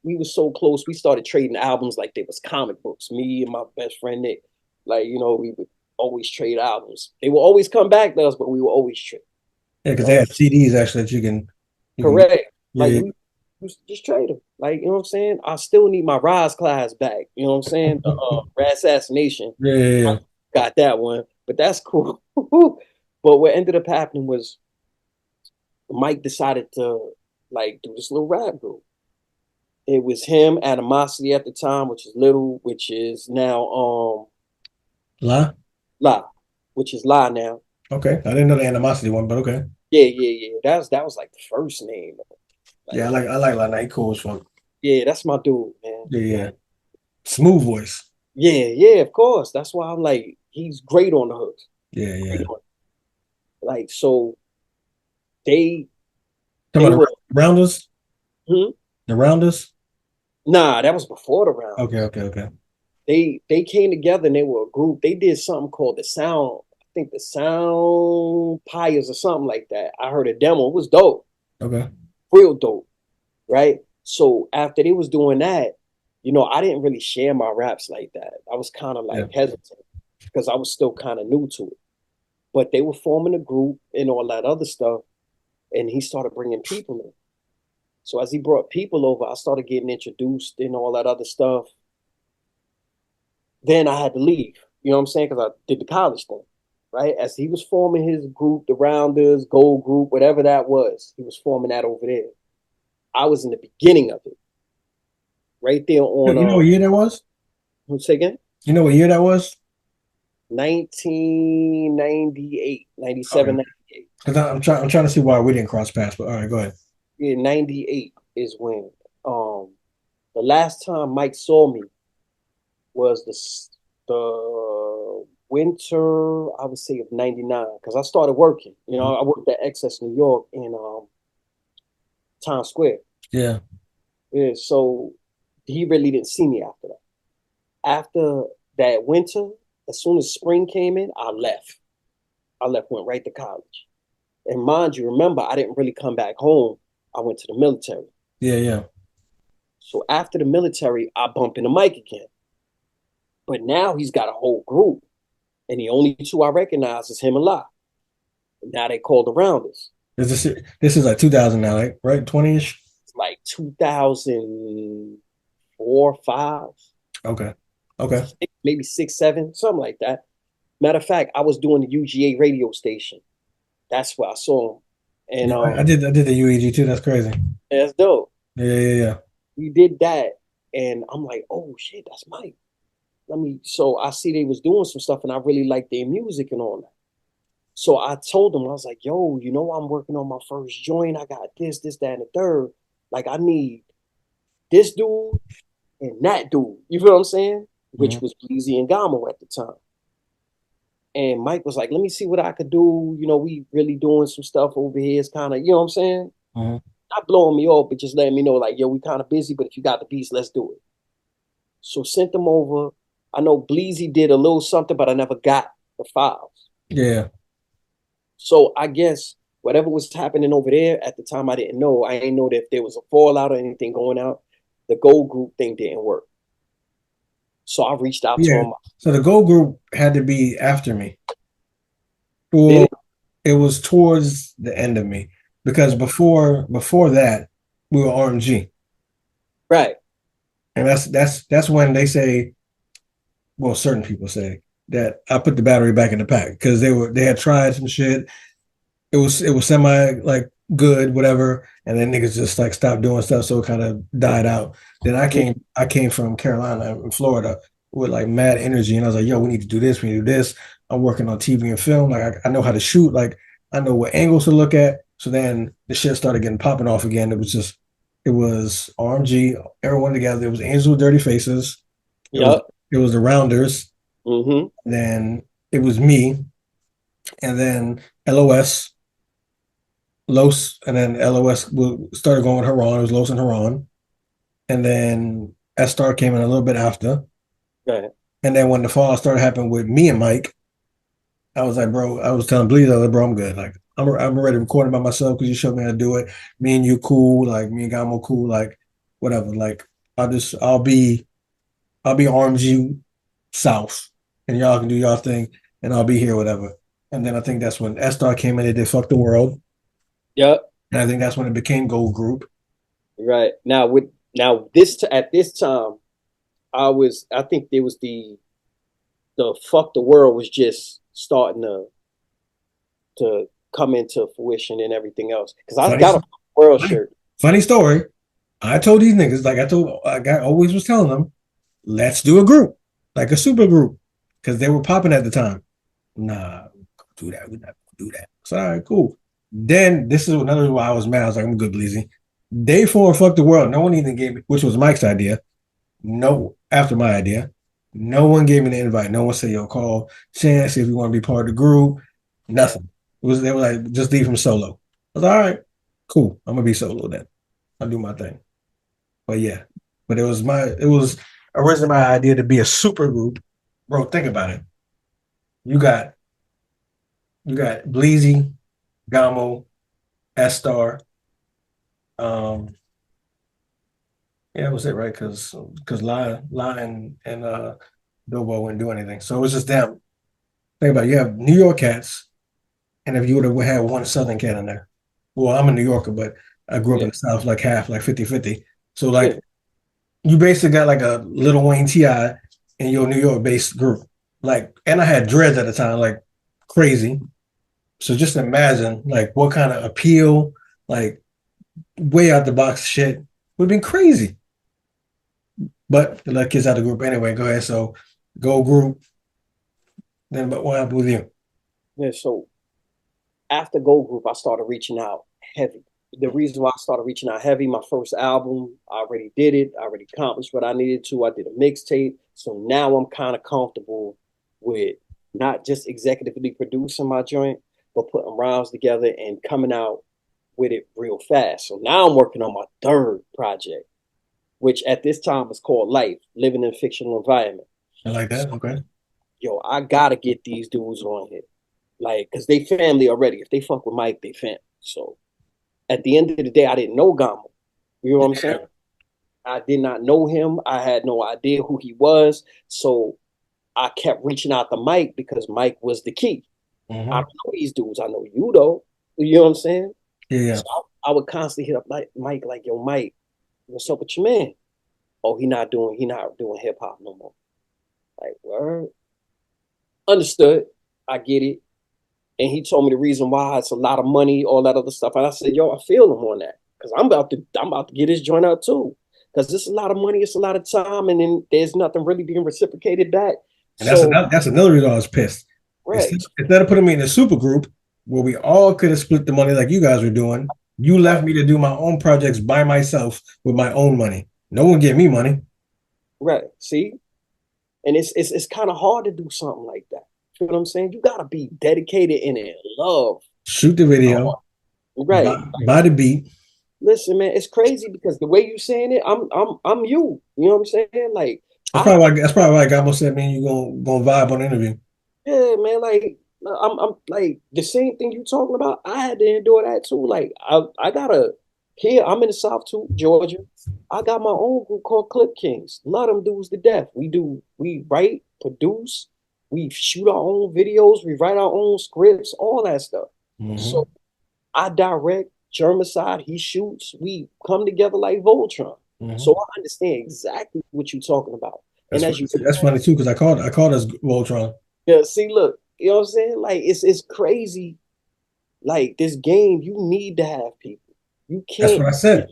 we were so close. We started trading albums like they was comic books. Me and my best friend Nick, like we would always trade albums. They would always come back to us, but we would always trade. Yeah, because they Right? had CDs actually that you can Correct. Like yeah, we used to just trade them. Like you know what I'm saying. I still need my Rise class back. You know what I'm saying. The Rat Assassination. yeah, yeah, I yeah. got that one, but that's cool. But what ended up happening was Mike decided to like do this little rap group. It was him, Animosity at the time, which is Little, which is now La? La, which is La now. Okay. I didn't know the animosity one, but okay. Yeah, yeah, yeah. That was like the first name. Yeah, Like, I like La Night cool as fuck. yeah, that's my dude, man. Yeah, yeah. Smooth voice. Yeah, yeah, of course. That's why I'm like, he's great on the hooks. Yeah, Great yeah. on- Like, so they Talking they about were the rounders? hmm? The rounders? Nah, that was before the Okay, rounds. okay, okay. They came together and they were a group. They did something called the Sound, I think the Sound Pyres or something like that. I heard a demo. It was dope, Okay. real dope, right? So after they was doing that, I didn't really share my raps like that. I was kind of Yeah. like hesitant because I was still kind of new to it. But they were forming a group and all that other stuff, and he started bringing people in. So as he brought people over, I started getting introduced and all that other stuff. Then I had to leave. You know what I'm saying? Because I did the college thing, right? As he was forming his group, the Rounders, Gold Group, whatever that was, he was forming that over there. I was in the beginning of it, right there on You know what year that was? say again? You know what year that was? 1998, Okay. 97, 98. Because I'm trying to see why we didn't cross paths, but all right, go ahead. Yeah, 98 is when the last time Mike saw me was the winter, I would say, of 99, because I started working. I worked at Excess New York in Times Square. Yeah. Yeah, so he really didn't see me after that. After that winter, as soon as spring came in, I left. Went right to college. And mind you, remember, I didn't really come back home. I went to the military. Yeah, yeah. So after the military, I bump into Mike again. But now he's got a whole group. And the only two I recognize is him and La. Now they call the Rounders. This is like 2000 now, right? 20-ish? It's like 2004, 5, Okay. Okay. maybe 6, 7, something like that. Matter of fact, I was doing the UGA radio station. That's where I saw him. And Yeah, I did the UEG too. That's crazy. that's dope. Yeah, yeah, yeah. We did that. And I'm like, oh shit, that's Mike. So I see they was doing some stuff and I really like their music and all that. So I told them, I was like, yo, I'm working on my first joint. I got this, that, and the third. Like, I need this dude and that dude. You feel what I'm saying? Which was Bleezy and Gamo at the time. And Mike was like, let me see what I could do. We really doing some stuff over here. It's kind of, you know what I'm saying? Not blowing me off, but just letting me know, like, yo, we kind of busy, but if you got the beats, let's do it. So sent them over. I know Bleezy did a little something, but I never got the files. Yeah. So I guess whatever was happening over there at the time, I didn't know. I didn't know that if there was a fallout or anything going out. The Gold Group thing didn't work. So I reached out to Yeah. him. So the Gold Group had to be after me. Well, it was towards the end of me because before that we were RMG. Right. And that's when they say, well, certain people say that I put the battery back in the pack because they had tried some shit. It was semi like good, whatever, and then niggas just like stopped doing stuff, so it kind of died out. Then I came from Carolina and Florida with like mad energy, and I was like, yo, we need to do this, we need to do this. I'm working on TV and film, like I know how to shoot, like I know what angles to look at. So then the shit started getting popping off again. It was RMG, everyone together. It was Angels with Dirty Faces. It was the Rounders. Then it was me, and then LOS, Los, and then LOS started going with Haran. It was Los and Haran, and then S Star came in a little bit after. Right. And then when the fall started happening with me and Mike, I was like, bro, I was telling Bleed, I was like, bro, I'm good. Like, I'm ready to record it by myself because you showed me how to do it. Me and you cool, like me and Gamo cool, like whatever. Like I'll be RMG South, and y'all can do y'all thing, and I'll be here, whatever. And then I think that's when S Star came in. They did Fuck the World. Yep. And I think that's when it became Gold Group. Right. At this time, I think there was the Fuck the World was just starting to come into fruition and everything else. Because I got a world shirt. Funny story. I told these niggas, like I always was telling them, let's do a group, like a super group, because they were popping at the time. Nah, do that. We're not gonna do that. So all right, cool. Then this is another reason why I was mad. I was like, I'm good, Bleezy. Day 4, Fuck the World. No one even gave me, which was Mike's idea. No, after my idea. No one gave me the invite. No one said, yo, call Chance if you want to be part of the group. Nothing. They were like, just leave him solo. I was like, all right, cool. I'm gonna be solo then. I'll do my thing. But yeah. But it was originally my idea to be a super group. Bro, think about it. You got Bleezy, Gamo, S Star. Yeah, that was it, right? Because La and Bilbo wouldn't do anything. So it was just them. Think about it. You have New York cats, and if you would have had one Southern cat in there. Well, I'm a New Yorker, but I grew up in the South, like half, like 50-50. So like you basically got like a Lil Wayne T.I. in your New York based group. Like, and I had dreads at the time, like crazy. So just imagine like what kind of appeal, like way out the box shit would have been crazy. But the kids out of the group anyway. Go ahead. So go group. Then, but what happened with you? Yeah. So after Gold Group, I started reaching out heavy. The reason why I started reaching out heavy, my first album, I already did it. I already accomplished what I needed to. I did a mixtape. So now I'm kind of comfortable with not just executively producing my joint, but putting rhymes together and coming out with it real fast. So now I'm working on my third project, which at this time is called Life, Living in a Fictional Environment. I like that. Okay. Yo, I gotta get these dudes on here. Like, cause they family already. If they fuck with Mike, they family. So at the end of the day, I didn't know Gamo. You know what I'm saying? I did not know him. I had no idea who he was. So I kept reaching out to Mike because Mike was the key. I don't know these dudes. I know you though. You know what I'm saying? Yeah. So I would constantly hit up Mike, like, yo, Mike, what's up with your man? Oh, he not doing hip hop no more. Like, word. Understood. I get it. And he told me the reason why it's a lot of money, all that other stuff. And I said, yo, I feel him on that. Because I'm about to get his joint out too. because it's a lot of money, it's a lot of time, and then there's nothing really being reciprocated back. And that's So, another reason I was pissed. right, Instead of putting me in a super group where we all could have split the money like you guys were doing, you left me to do my own projects by myself with my own money. No one gave me money. right. See, and it's kind of hard to do something like that. You know what I'm saying? You gotta be dedicated and in love. Shoot the video, Right. buy the beat. Listen, man, it's crazy because the way you saying it, I'm you. You know what I'm saying? Like, That's probably why Gabo said, "Man, you gonna vibe on the interview." yeah, man, like I'm like the same thing you talking about. I had to endure that too. Like I gotta here, I'm in the South too, Georgia. I got my own group called Clip Kings. Love them dudes to death. We write, produce, we shoot our own videos, we write our own scripts, all that stuff. Mm-hmm. So I direct, Germicide, he shoots, we come together like Voltron. Mm-hmm. So I understand exactly what you're talking about. That's And funny, that's funny too, because I called us Voltron. yeah, see, look, you know what I'm saying? Like it's crazy. Like this game, you need to have people. You That's can't what I said.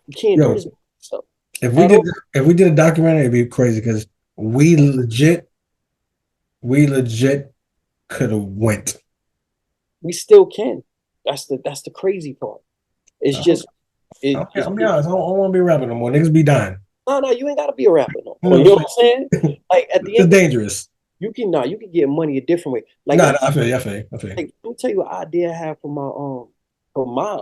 you can't do Yo, this stuff if we at did all. if we did a documentary, it'd be crazy because we legit could have went. We still can. That's the crazy part. It's just it, Okay, it's I'm be honest. I don't want to be rapping no more. Niggas be dying. no, you ain't gotta be a rapper no You more. know You know what what I'm saying? Like at the It's end, dangerous. you can get money a different way. Like No, I feel you. I feel you. I feel you. like, let me tell you what idea I have for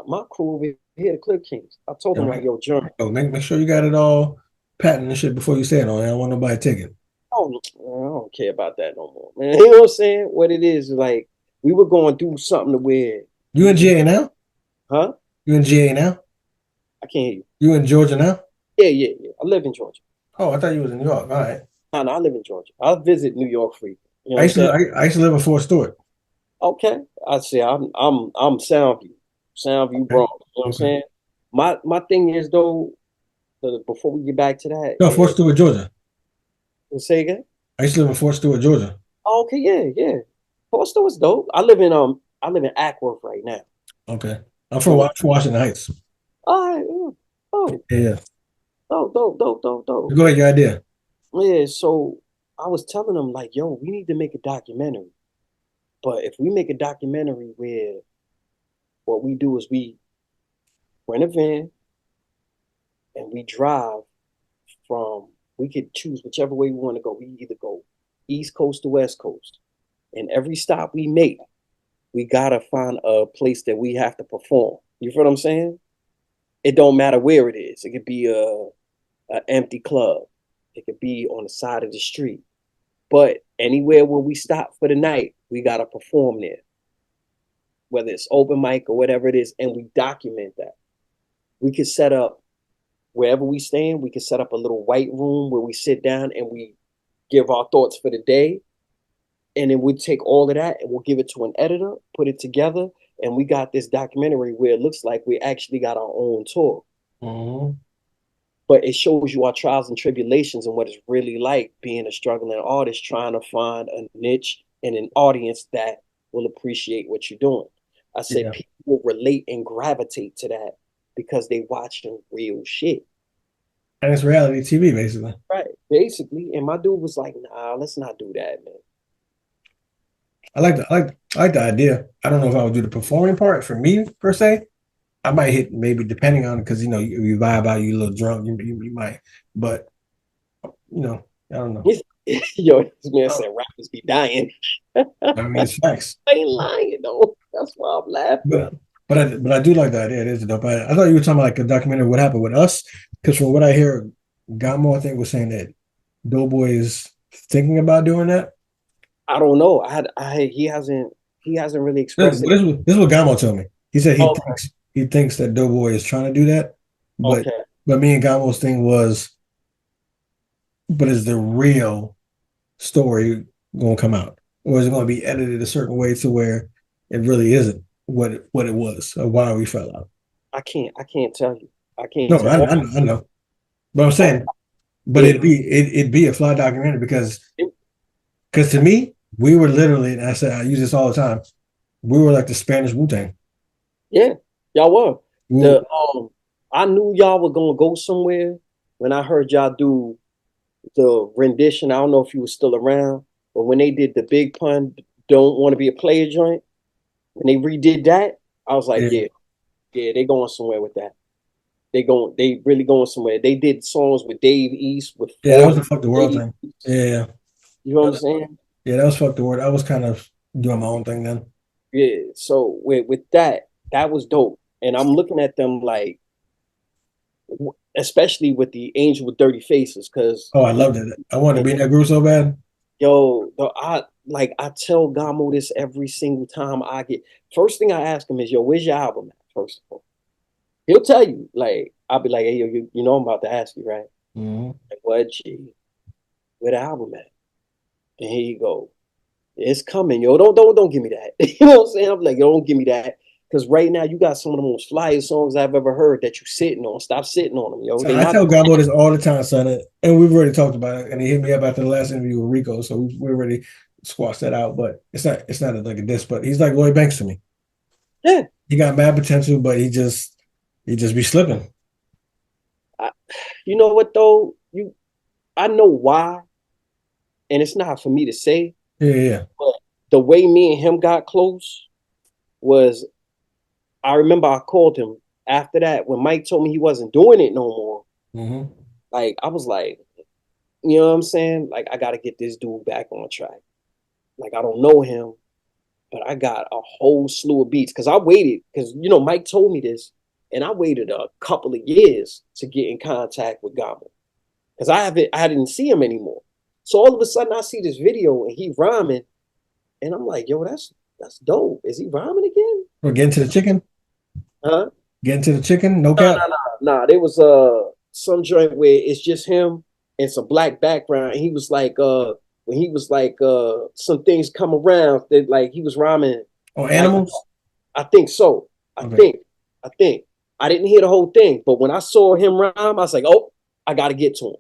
my crew over here, the Clip Kings. I told them like, yo, German. Oh, make sure you got it all patent and shit before you say it on. I don't want nobody taking. I don't care about that no more, man. You know what I'm saying? What it is like we were going through something to where You in GA now? huh? You in GA now? I can't hear you. You in Georgia now? Yeah. I live in Georgia. Oh, I thought you was in New York. All right. No, I live in Georgia. I visit New York frequently. You know I what I'm used to saying? I used to live in Fort Stewart. Okay. I say I'm Soundview, Okay. Bronx. You know what I'm Okay. saying? My thing is though, before we get back to that, No, Fort Stewart, Georgia. say again. I used to live in Fort Stewart, Georgia. Oh, okay, yeah. Boston was dope. I live in Ackworth right now. Okay. I'm from Washington Heights. All right, oh, Yeah. dope. Go ahead, your idea. Yeah, so I was telling them like, yo, we need to make a documentary. But if we make a documentary where what we do is we rent a van and we drive we could choose whichever way we want to go. We either go East Coast to West Coast. And every stop we make, we gotta find a place that we have to perform. You feel what I'm saying? It don't matter where it is. It could be a empty club. It could be on the side of the street. But anywhere where we stop for the night, we gotta perform there. Whether it's open mic or whatever it is, and we document that. We could set up wherever we stand, we could set up a little white room where we sit down and we give our thoughts for the day. And then we take all of that and we'll give it to an editor, put it together, and we got this documentary where it looks like we actually got our own tour. Mm-hmm. But it shows you our trials and tribulations and what it's really like being a struggling artist trying to find a niche and an audience that will appreciate what you're doing. I said people will relate and gravitate to that because they watching real shit. And it's reality TV, basically. Right. Basically. And my dude was like, nah, let's not do that, man. I like the idea. I don't know if I would do the performing part for me per se. I might hit maybe depending on because you vibe out, you a little drunk, you might, but I don't know. Yo, this man said rappers be dying. I mean, it's facts. I ain't lying though. That's why I'm laughing. But I do like the idea. It is dope. I thought you were talking about like a documentary what happened with us because from what I hear, Gamo I think was saying that Doughboy is thinking about doing that. I don't know. He hasn't really expressed this is what Gamo told me. He said Okay. he thinks that Doughboy is trying to do that, but Okay. but me and Gamo's thing was, but is the real story going to come out, or is it going to be edited a certain way to where it really isn't what it was or why we fell out? I can't tell you. I can't. No, tell I know, but I'm saying, but Yeah. it'd be a fly documentary because to me we were literally, and I use this all the time, we were like the Spanish Wu-Tang. Yeah, y'all were. I knew y'all were gonna go somewhere when I heard y'all do the rendition, I don't know if you were still around, but when they did the Big Pun "Don't Want to Be a Player" joint, when they redid that, I was like, Yeah, yeah, they going somewhere with that. They really going somewhere. They did songs with Dave East, with yeah, that was the Forty, fuck the world Dave. thing. Yeah, You know what I'm saying? yeah, that was fuck the world. I was kind of doing my own thing then. Yeah. So with that, that was dope. And I'm looking at them like, especially with the Angel with Dirty Faces, because Oh, I loved it. I wanted to be in that group so bad. yo, I tell Gamo this every single time I get. First thing I ask him is, yo, where's your album at? First of all, he'll tell you. Like I'll be like, hey, yo, you know I'm about to ask you, right? Mhm. Like, what, G? Where the album at? And here you go. It's coming, yo. Don't give me that. You know what I'm saying? I'm like, yo, don't give me that. Because right now you got some of the most flyest songs I've ever heard that you sitting on. Stop sitting on them, yo. So They I not. tell Gabo this all the time, son, and we've already talked about it. And he hit me up after the last interview with Rico, so we already squashed that out. But it's not like a diss, but he's like Lloyd Banks to me. Yeah. He got mad potential, but he just be slipping. I, you know what though? I know why, and it's not for me to say, Yeah, yeah. but the way me and him got close was, I remember I called him after that when Mike told me he wasn't doing it no more. Mm-hmm. Like I was like, you know what I'm saying? Like I gotta get this dude back on track. Like I don't know him, but I got a whole slew of beats because I waited because Mike told me this, and I waited a couple of years to get in contact with Gabo because I didn't see him anymore. So all of a sudden I see this video and he rhyming, and I'm like, yo, that's dope. Is he rhyming again? We're getting to the chicken. Huh? Getting to the chicken. No No, cap. no, no, no. There was some joint where it's just him and some black background. And he was like when he was like some things come around that like he was rhyming Oh, like animals. I think so. I Okay. think. I think. I didn't hear the whole thing, but when I saw him rhyme, I was like, oh, I gotta get to him.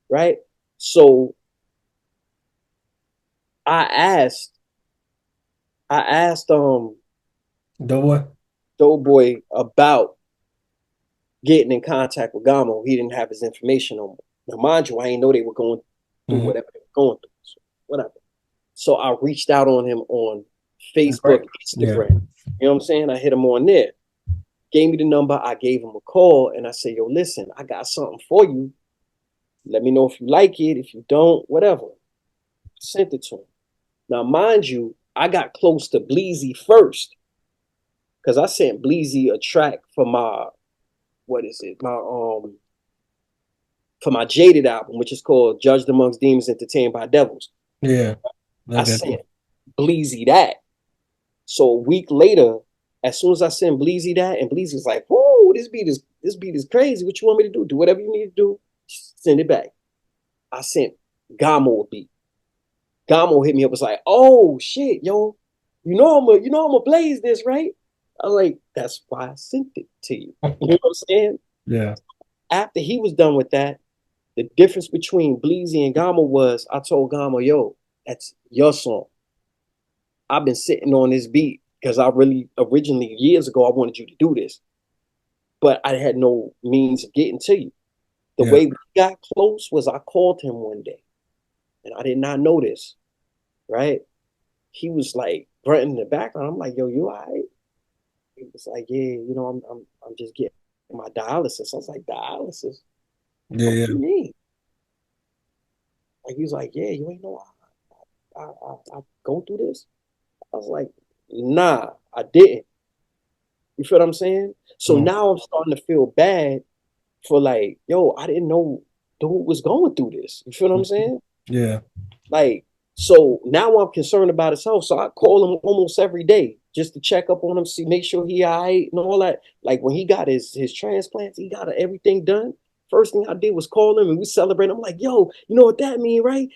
Right? So I asked I asked Doughboy. Doughboy about getting in contact with Gamo. He didn't have his information on me. Now, mind you, I didn't know they were going through Mm-hmm. whatever they were going through. So, whatever. So I reached out on him on Right. Facebook, Yeah. Instagram. You know what I'm saying? I hit him on there. Gave me the number. I gave him a call and I said, yo, listen, I got something for you. Let me know if you like it. If you don't, whatever. Sent it to him. Now, mind you, I got close to Bleezy first because I sent Bleezy a track for my, what is it? For my Jaded album, which is called Judged Amongst Demons, Entertained by Devils. Yeah. I Like that. sent Bleezy that. So a week later, as soon as I sent Bleezy that, and Bleezy's like, "Whoa, this beat is crazy. What you want me to do? Do whatever you need to do. Send it back." I sent Gamo a beat. Gamo hit me up, was like, "Oh shit, yo, I'm gonna blaze this, right?" I was like, "That's why I sent it to you." You know what I'm saying? Yeah. After he was done with that, the difference between Bleezy and Gamo was I told Gamo, "Yo, that's your song. I've been sitting on this beat because I really originally years ago I wanted you to do this, but I had no means of getting to you." The Yeah. way we got close was I called him one day, and I did not know this. Right? He was like grunting in the background. I'm like, "Yo, you all right?" He was like, "Yeah, I'm just getting my dialysis." I was like, "Dialysis? Yeah. What Yeah. you mean?" Like he was like, "Yeah, you ain't know I go through this." I was like, "Nah, I didn't." You feel what I'm saying? So Mm. now I'm starting to feel bad for like, yo, I didn't know dude was going through this. You feel what I'm saying? Yeah. Like, so now I'm concerned about his health. So I call him almost every day just to check up on him, see, make sure he all right and all that. Like when he got his transplants, he got everything done. First thing I did was call him and we celebrate. I'm like, yo, you know what that mean, right?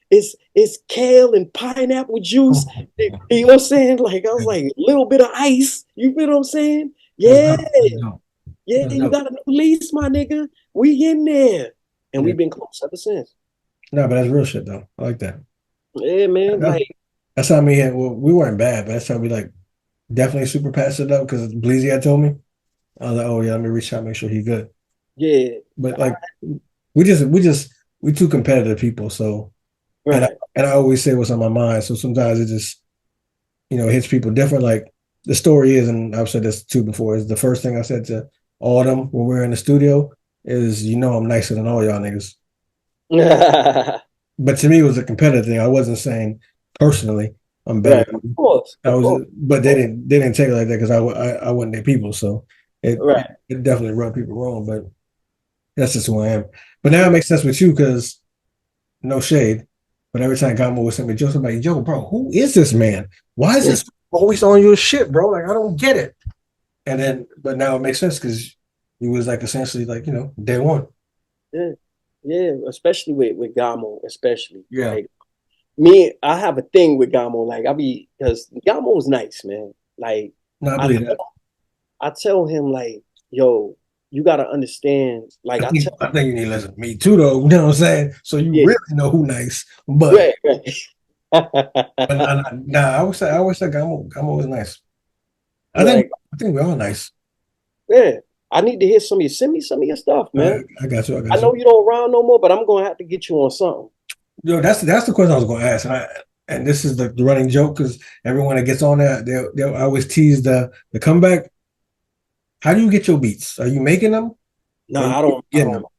It's kale and pineapple juice. You know what I'm saying? Like I was like, a little bit of ice. You feel what I'm saying? That's Yeah, dope. That's dope. yeah, That's you dope. got a new lease, my nigga. We in there. And Yeah. we've been close ever since. No, but that's real shit though. I like that. Yeah, man. That's, Like, that's how me. Well, we weren't bad, but that's how we like definitely super passed it up because Bleezy had told me. I was like, oh yeah, let me reach out, make sure he good. yeah. But like we too competitive people. So Right. and I always say what's on my mind. So sometimes it just hits people different. Like the story is, and I've said this too before, is the first thing I said to all of them when we were in the studio is, I'm nicer than all y'all niggas. Right. But to me, it was a competitive thing. I wasn't saying personally I'm better than Of you. course. I Of was, course. but they didn't take it like that because I wasn't their people. So it, Right. it it definitely rubbed people wrong. But that's just who I am. But now it makes sense with you because no shade. But every time Gamo would send me jokes, I'm like, yo, bro, who is this man? Why is this always on your shit, bro? Like, I don't get it. And then, but now it makes sense because he was like essentially like, day one. Yeah. Yeah. Especially with Gamo, especially. Yeah. Like me, I have a thing with Gamo. Like because Gamo's nice, man. Like No, I I believe that. I tell him like, yo, you gotta understand. Like I tell I think you need to listen to me too, though. You know what I'm saying? So you yeah, really know who nice. But right, right. nah, I would say Gamo was nice. I think Like, I think we're all nice. yeah. I need to hear some of you. Send me some of your stuff, man. I got you. I I got you. know you don't rhyme no more, but I'm gonna have to get you on something. Yo, that's the question I was going to ask, and this is the running joke because everyone that gets on there, they'll always tease the comeback. How do you get your beats? Are you making them No, or are you I getting don't, them?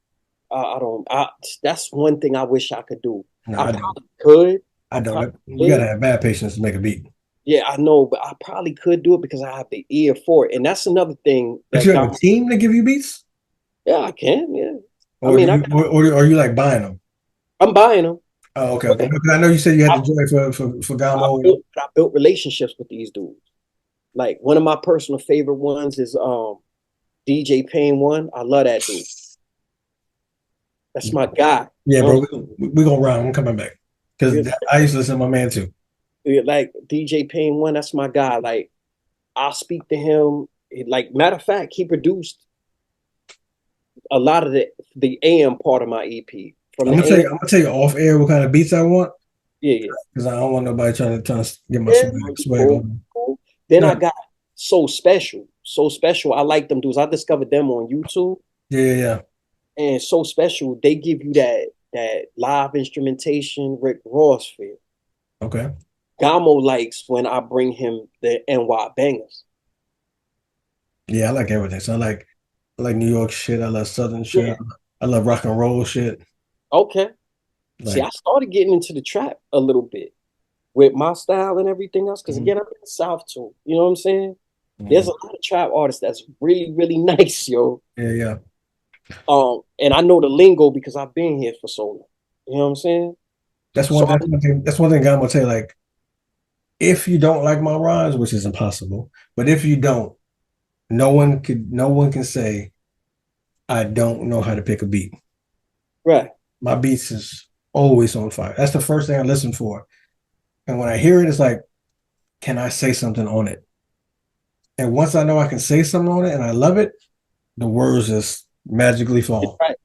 I don't. That's one thing I wish I could do. No, I I don't. probably could. I I probably don't. You got could. to have bad patience to make a beat. Yeah, I know, but I probably could do it because I have the ear for it. And that's another thing But that you have a got me. team to give you beats, Yeah, I can. Yeah. I or do mean, you, or are you like buying them? I'm buying them. Oh, okay, okay. Because I know you said you had I, the joy for I Gamo. built relationships with these dudes. Like one of my personal favorite ones is DJ Pain One. I love that dude. That's my guy. Yeah, You know bro. what We gonna run. I'm coming back I'm because I used to listen to my man too. saying? Like DJ Pain One, that's my guy. Like I'll speak to him. Like matter of fact, he produced a lot of the AM part of my EP. From I'm the gonna tell you. AM, I'm gonna tell you off air what kind of beats I want yeah, yeah. because I don't want nobody trying to get my Yeah, swag cool, on. cool. Then I Yeah, got So Special. So Special. I like them dudes. I discovered them on YouTube. yeah, yeah. Yeah. And So Special, they give you that live instrumentation Rick Ross feel. Okay. Gamo likes when I bring him the NY bangers. Yeah, I like everything. So I like New York shit. I love Southern shit. Yeah. I love rock and roll shit. Okay. See, I Like, started getting into the trap a little bit with my style and everything else. Because mhm, again, I'm in the South too. You know what I'm saying? There's mhm. a lot of trap artists that's really, really nice, yo. Yeah, yeah. And I know the lingo because I've been here for so long. You know what I'm saying? That's one. So I, That's one thing. That's one thing I'm gonna tell you. Like, if you don't like my rhymes, which is impossible, but if you don't, no one can say I don't know how to pick a beat. right. My beats is always on fire. That's the first thing I listen for. And when I hear it, it's like, can I say something on it? And once I know I can say something on it and I love it, the words just magically fall. Right.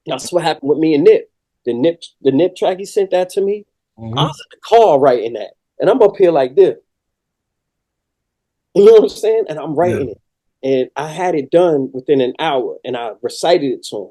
That's what happened with me and Nip. The Nip track he sent that to me. I Mhm. was in the car writing that. And I'm up here like this. You know what I'm saying? And I'm Yeah. writing it. And I had it done within an hour and I recited it to him.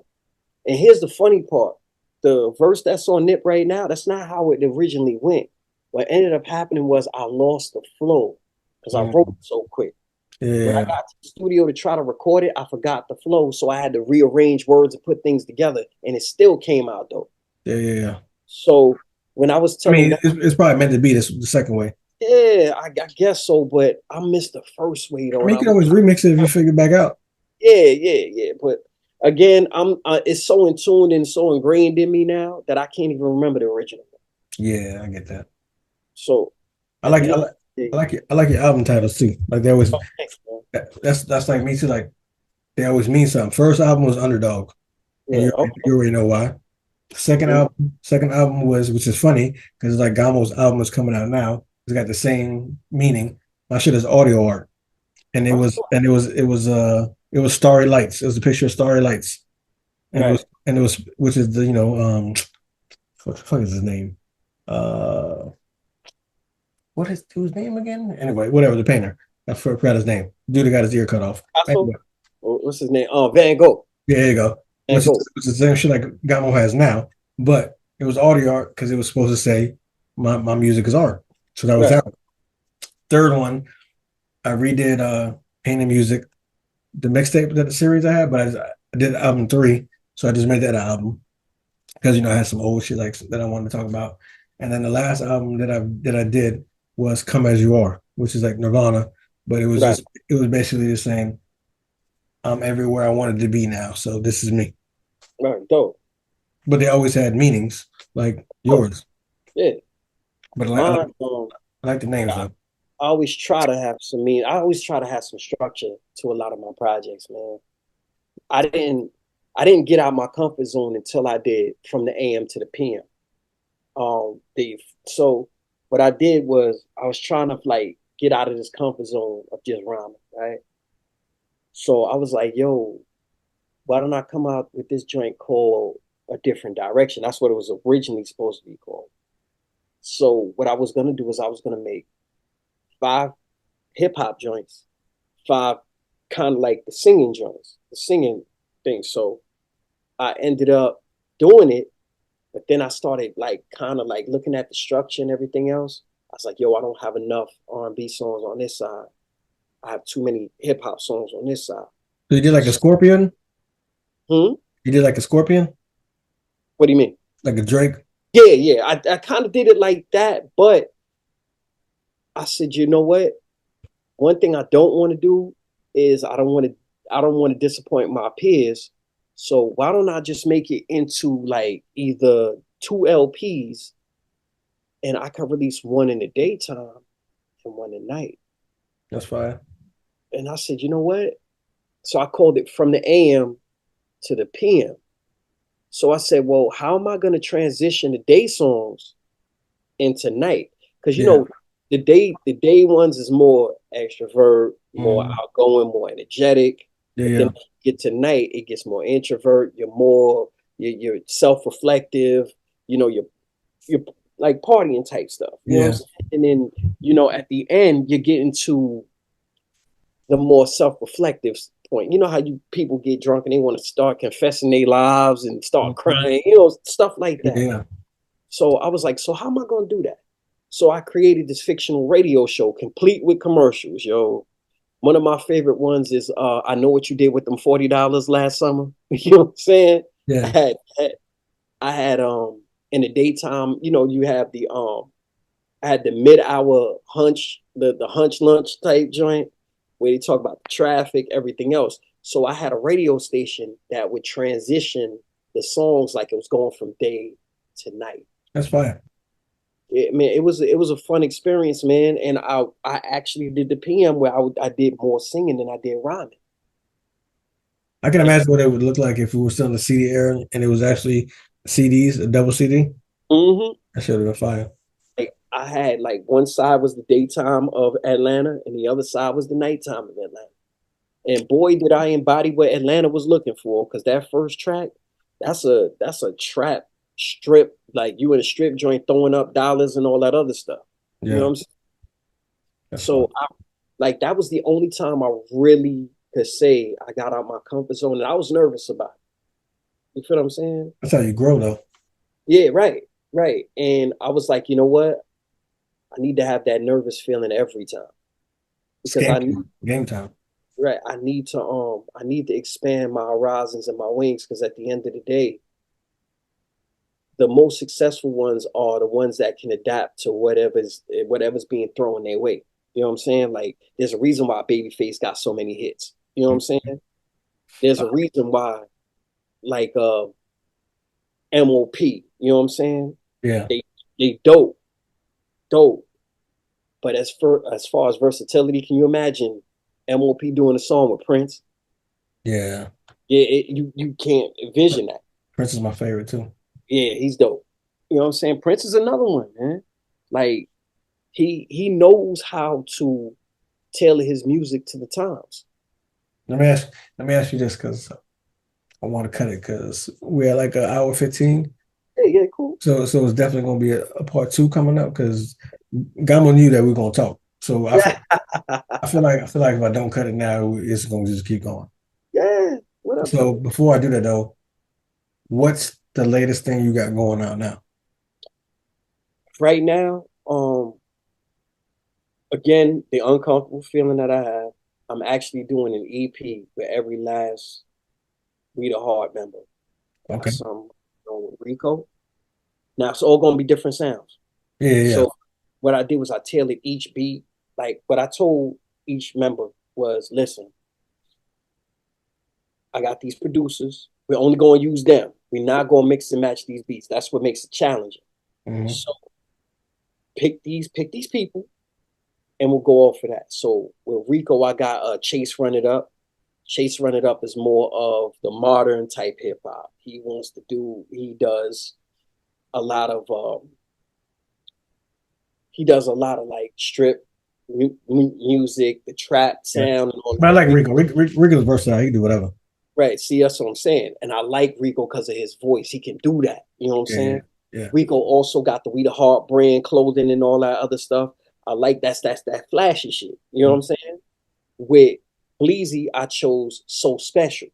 And here's the funny part. The verse that's on Nip right now, that's not how it originally went. What ended up happening was I lost the flow because I wrote Mhm. it so quick. When I Yeah. got to the studio to try to record it, I forgot the flow. So I had to rearrange words and put things together. And it still came out though. Yeah. Yeah. Yeah. So when I was I telling mean, God, it's probably meant to be this the second way. yeah, I guess so, but I missed the first way I though. mean, And you I can was always remix it if you figure it back out. yeah. But again, I'm it's so in tune and so ingrained in me now that I can't even remember the original. Yeah, I get that. So I at like the I end like of the I day, like it. I like your album titles too. Like they always oh, thanks, man. that's like me too. Like they always mean something. First album was Underdog, and Yeah, okay, you already know why. Second album was, which is funny because it's like Gamo's album is coming out now. It's got the same meaning. My shit is audio art, and it was Starry Lights. It was a picture of Starry Lights, and it right. was and it was which is the what the fuck is his name? Uh, what is dude's name again? Anyway, whatever the painter. I forgot his name. Dude that got his ear cut off. Picasso? Anyway, What's his name? Van Gogh. yeah, there you go. And go. which is the same shit like Gamo has now, but it was audio art because it was supposed to say my music is art. So that was Right, that one. Third one, I redid Pain and Music, the mixtape that the series I had, but I did album three, so I just made that an album because I had some old shit like that I wanted to talk about. And then the last album that I did was Come As You Are, which is like Nirvana, but right, it was basically just saying I'm everywhere I wanted to be now, so this is me. right, dope. But they always had meanings like Oh, yours. yeah. But Mine, I like the names I though. always try to have some mean. I always try to have some structure to a lot of my projects, man. I didn't I didn't get out my comfort zone until I did From the AM to the PM. The so what I did was I was trying to like get out of this comfort zone of just rhyming, right? So I was like, yo, why don't I come out with this joint called A Different Direction? That's what it was originally supposed to be called. So what I was gonna do is I was gonna make 5 hip hop joints, 5 kind of like the singing joints, the singing thing. So I ended up doing it, but then I started like kind of like looking at the structure and everything else. I was like, yo, I don't have enough R&B songs on this side. I have too many hip hop songs on this side. So you did like a scorpion? Hmm? You did like a scorpion? What do you mean? Like a Drake? Yeah, yeah. I kind of did it like that, but I said, you know what? One thing I don't want to do is I don't want to disappoint my peers. So why don't I just make it into like either 2 LPs and I can release one in the daytime and one at night. That's fine. And I said, you know what? So I called it From the AM to the PM. So I said, well, how am I going to transition the day songs into night? Because Yeah. the day ones is more extrovert, more Mhm. outgoing, more energetic. Yeah, But yeah. then when you get to night, it gets more introvert. You're self-reflective. You're like partying type stuff. You know what I'm Yeah. saying? And then at the end, you're getting to the more self-reflective point. You know how you people get drunk and they want to start confessing their lives and start Mhm. crying, stuff like that. Yeah. So I was like, so how am I gonna do that? So I created this fictional radio show complete with commercials, yo. One of my favorite ones is I Know What You Did with Them $40 last summer. You know what I'm saying? I Yeah. had, I had in the daytime, you have the I had the mid-hour hunch, the hunch lunch type joint where they talk about the traffic, everything else. So I had a radio station that would transition the songs like it was going from day to night. That's fine. Man, it was a fun experience, man. And I actually did the PM where I did more singing than I did rhyming. I can And imagine what it would look like if we were still in the CD era and it was actually CDs, a double CD. mhm, That should have been fire. like I had like one side was the daytime of Atlanta and the other side was the nighttime of Atlanta. And boy, did I embody what Atlanta was looking for, because that first track, that's a trap strip, like you in a strip joint throwing up dollars and all that other stuff. You know what Yeah. I'm saying? That's fine. So like that was the only time I really could say I got out my comfort zone, and I was nervous about it. You feel what I'm saying? That's how you grow though. Yeah, right, right. And I was like, you know what? I need to have that nervous feeling every time It's because game time. Game time. right, I need to expand my horizons and my wings, because at the end of the day, the most successful ones are the ones that can adapt to whatever's being thrown their way. You know what I'm saying? Like there's a reason why Babyface got so many hits. You know what I'm saying? There's a reason why like MOP, you know what I'm saying? Yeah. They dope. But as far as versatility, can you imagine MOP doing a song with Prince? Yeah. Yeah, you can't envision that. Prince is my favorite too. Yeah, he's dope. You know what I'm saying? Prince is another one, man. Like he knows how to tailor his music to the times. Let me ask you this because I want to cut it because we're at like an hour 15. Yeah, yeah, cool. So it's definitely gonna be a part two coming up because Gamo knew that we are gonna talk. So Yeah, I feel like if I don't cut it now, it's gonna just keep going. yeah. Whatever. So before I do that though, What's the latest thing you got going on now? Right now, again, the uncomfortable feeling that I have, I'm actually doing an EP with every last We the Heart member. Got Okay. some with Rico. Now it's all gonna be different sounds. Yeah, yeah. So what I did was I tailored each beat. Like what I told each member was, listen, I got these producers. We're only gonna use them. We're not gonna mix and match these beats. That's what makes it challenging. Mm-hmm. So pick these people, and we'll go off for that. So with Rico, I got Chase Run It Up. Chase Run It Up is more of the modern type hip hop. He does a lot of like strip music, the trap Yeah. sound, and all But I that. like Rico. Rico's versatile. He can do whatever. Right. See, that's what I'm saying. And I like Rico because of his voice. He can do that. You know what I'm Yeah, yeah, saying? yeah. Rico also got the We the Heart brand clothing and all that other stuff. I like that's that flashy shit. You know what I'm saying? With Bleezy, I chose So Special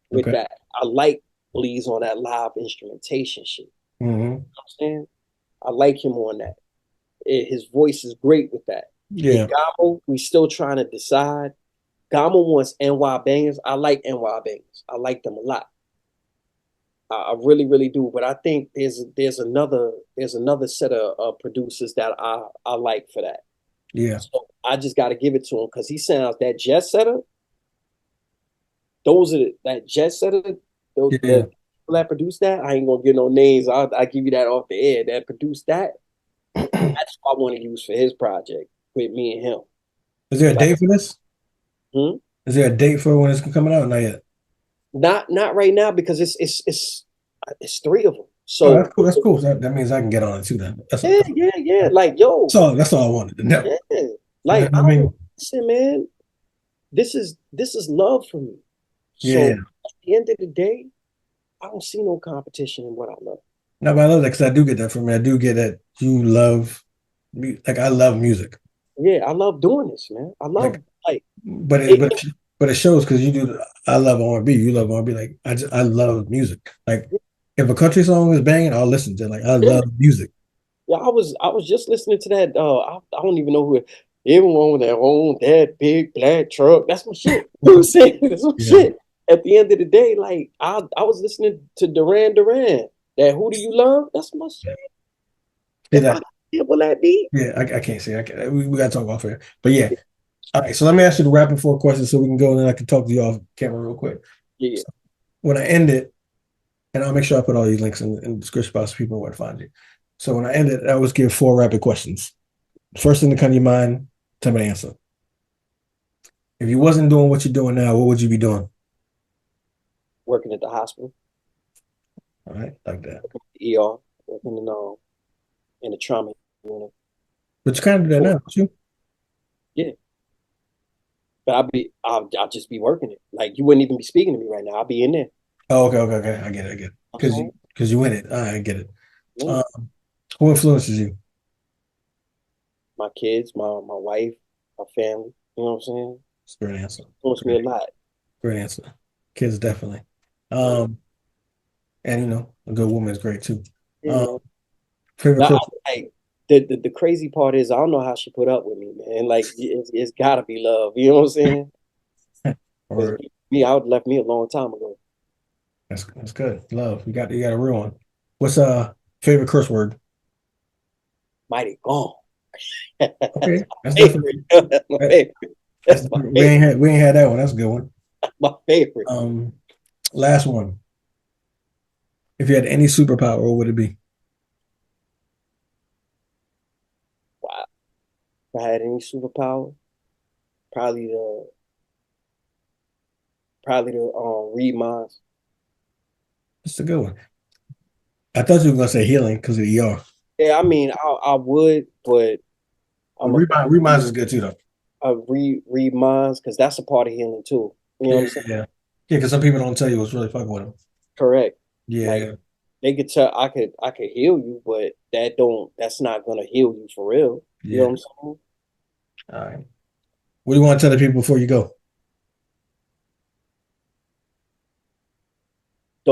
with Okay. that. I like Bleez on that live instrumentation shit. Mm-hmm. You know what I'm saying? I like him on that. His voice is great with that. With Yeah. Gabo, we still trying to decide. Gamo wants NY bangers. I like NY bangers. I like them a lot. I really, really do. But I think there's another set of producers that I like for that. Yeah. So I just got to give it to him because he sounds that jet setter. Those are that jet setter. The Yeah. people that produce that, I ain't gonna give no names. I give you that off the air. That produced that. That's what I want to use for his project with me and him. Is there a Like, date for this? hmm? Is there a date for when it's coming out? Not yet. Not right now because it's three of them. Oh, that's So cool. That's cool. That means I can get on it too then. yeah. Like yo, That's all I wanted to know. yeah. You know Like what I mean? listen, man. This is love for me. Yeah. So at the end of the day, I don't see no competition in what I love. No, but I love that because I do get that from you. I do get that you love like I love music. Yeah, I love doing this, man. I Like, love like but it it, but but it shows because you do. I love R&B. You love R&B. Like I love music. Like if a country song is banging, I'll listen to it. Like I yeah. love music. Yeah, I was just listening to that. I don't even know who everyone with their own that big black truck. That's my shit. You know what I'm saying? That's my Yeah. shit. At the end of the day, like I was listening to Duran Duran. That Who Do You Love? That's my shit. See If I that? can will that be? Yeah. I can't say. I can't. We gotta talk off here. But yeah. All right. So let me ask you the rapid four questions so we can go and then I can talk to you off camera real quick. Yeah. So when I end it, and I'll make sure I put all these links in the description box so people know where to find you. So when I end it, I always give four rapid questions. First thing to come to your mind, tell me the answer. If you wasn't doing what you're doing now, what would you be doing? Working at the hospital, All right, like that. ER, working in the trauma unit. But you kind of do that now, don't you? Yeah. But I'll just be working it. Like you wouldn't even be speaking to me right now. I'll be in there. Oh, okay. I get it. Okay. Because you in it. All right, I get it. Yeah. Um, who influences you? My kids, my wife, my family. You know what I'm saying? It's a great answer. Influenced me a lot. Great answer. Kids definitely. Yeah, And a good woman is great too. yeah, Um, man. favorite But curse. like the crazy part is I don't know how she put up with me, man. Like it's gotta be love. You know what I'm saying? Because Or me, I would have left me a long time ago. that's good. Love. You got a real one. What's favorite curse word? Mighty gone. That's Okay, my that's favorite. definitely That's my that, favorite. that's That's my favorite. we ain't had that one. That's a good one. My favorite. Um, last one. If you had any superpower, what would it be? Wow. If I had any superpower, probably the read minds. That's a good one. I thought you were gonna say healing because of the ER. Yeah, I mean, I would, but But I'm a reminds is good too, though. read minds because that's a part of healing too. You know what Yeah, I'm saying? yeah. Because some people don't tell you what's really fucking with them. Correct. Like Yeah, they could tell I could heal you, but that's not gonna heal you for real. You know yeah. what I'm saying? All right. What do you want to tell the people before you go?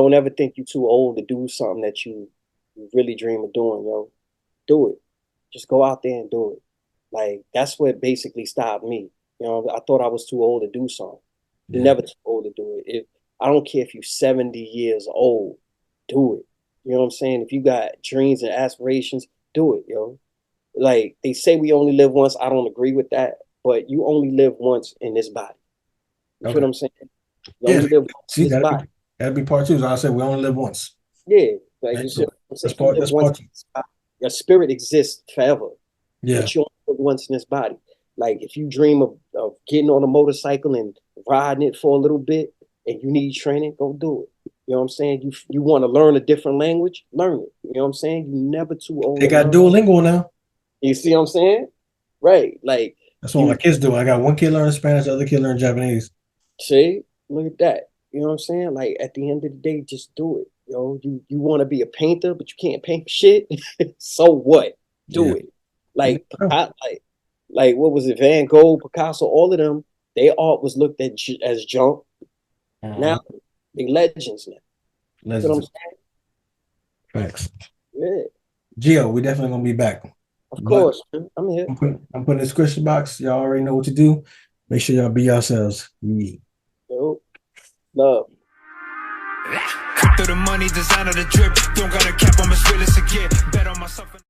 don't ever think you're too old to do something that you really dream of doing, yo. Do it. Just go out there and do it. Like that's what basically stopped me. You know, I thought I was too old to do something. You're Yeah. never too old to do it. If I don't care if you're 70 years old, do it. You know what I'm saying? If you got dreams and aspirations, do it, yo. Like they say we only live once. I don't agree with that, but you only live once in this body. You feel Okay. what I'm saying? You Yeah. only live once in See, this body. that'd be part two. So I said we only live once. Yeah. Like Right? you said, So I'm saying you live that's once part two. in this body. Your spirit exists forever, Yeah. but you only live once in this body. Like if you dream of getting on a motorcycle and riding it for a little bit and you need training, go do it. You know what I'm saying? You want to learn a different language, learn it. You know what I'm saying? You're never too old They to got learn. Duolingo now. You see what I'm saying? Right. Like That's what my you kids do. I got one kid learning Spanish, the other kid learning Japanese. see, look at that. You know what I'm saying? Like at the end of the day, just do it. You know, you want to be a painter, but you can't paint shit. So what? Do Yeah. it. Like like what was it? Van Gogh, Picasso, all of them. Their art was looked at as junk. Now they legends now. You know what I'm Legends. Thanks. saying? Gio, we definitely gonna be back. Of But course, man. I'm here. I'm putting this question box. Y'all already know what to do. Make sure y'all be yourselves. Yeah. Yo, love. Through the money, designer the drip. Don't got a cap, I'm as real as it get. Bet on myself.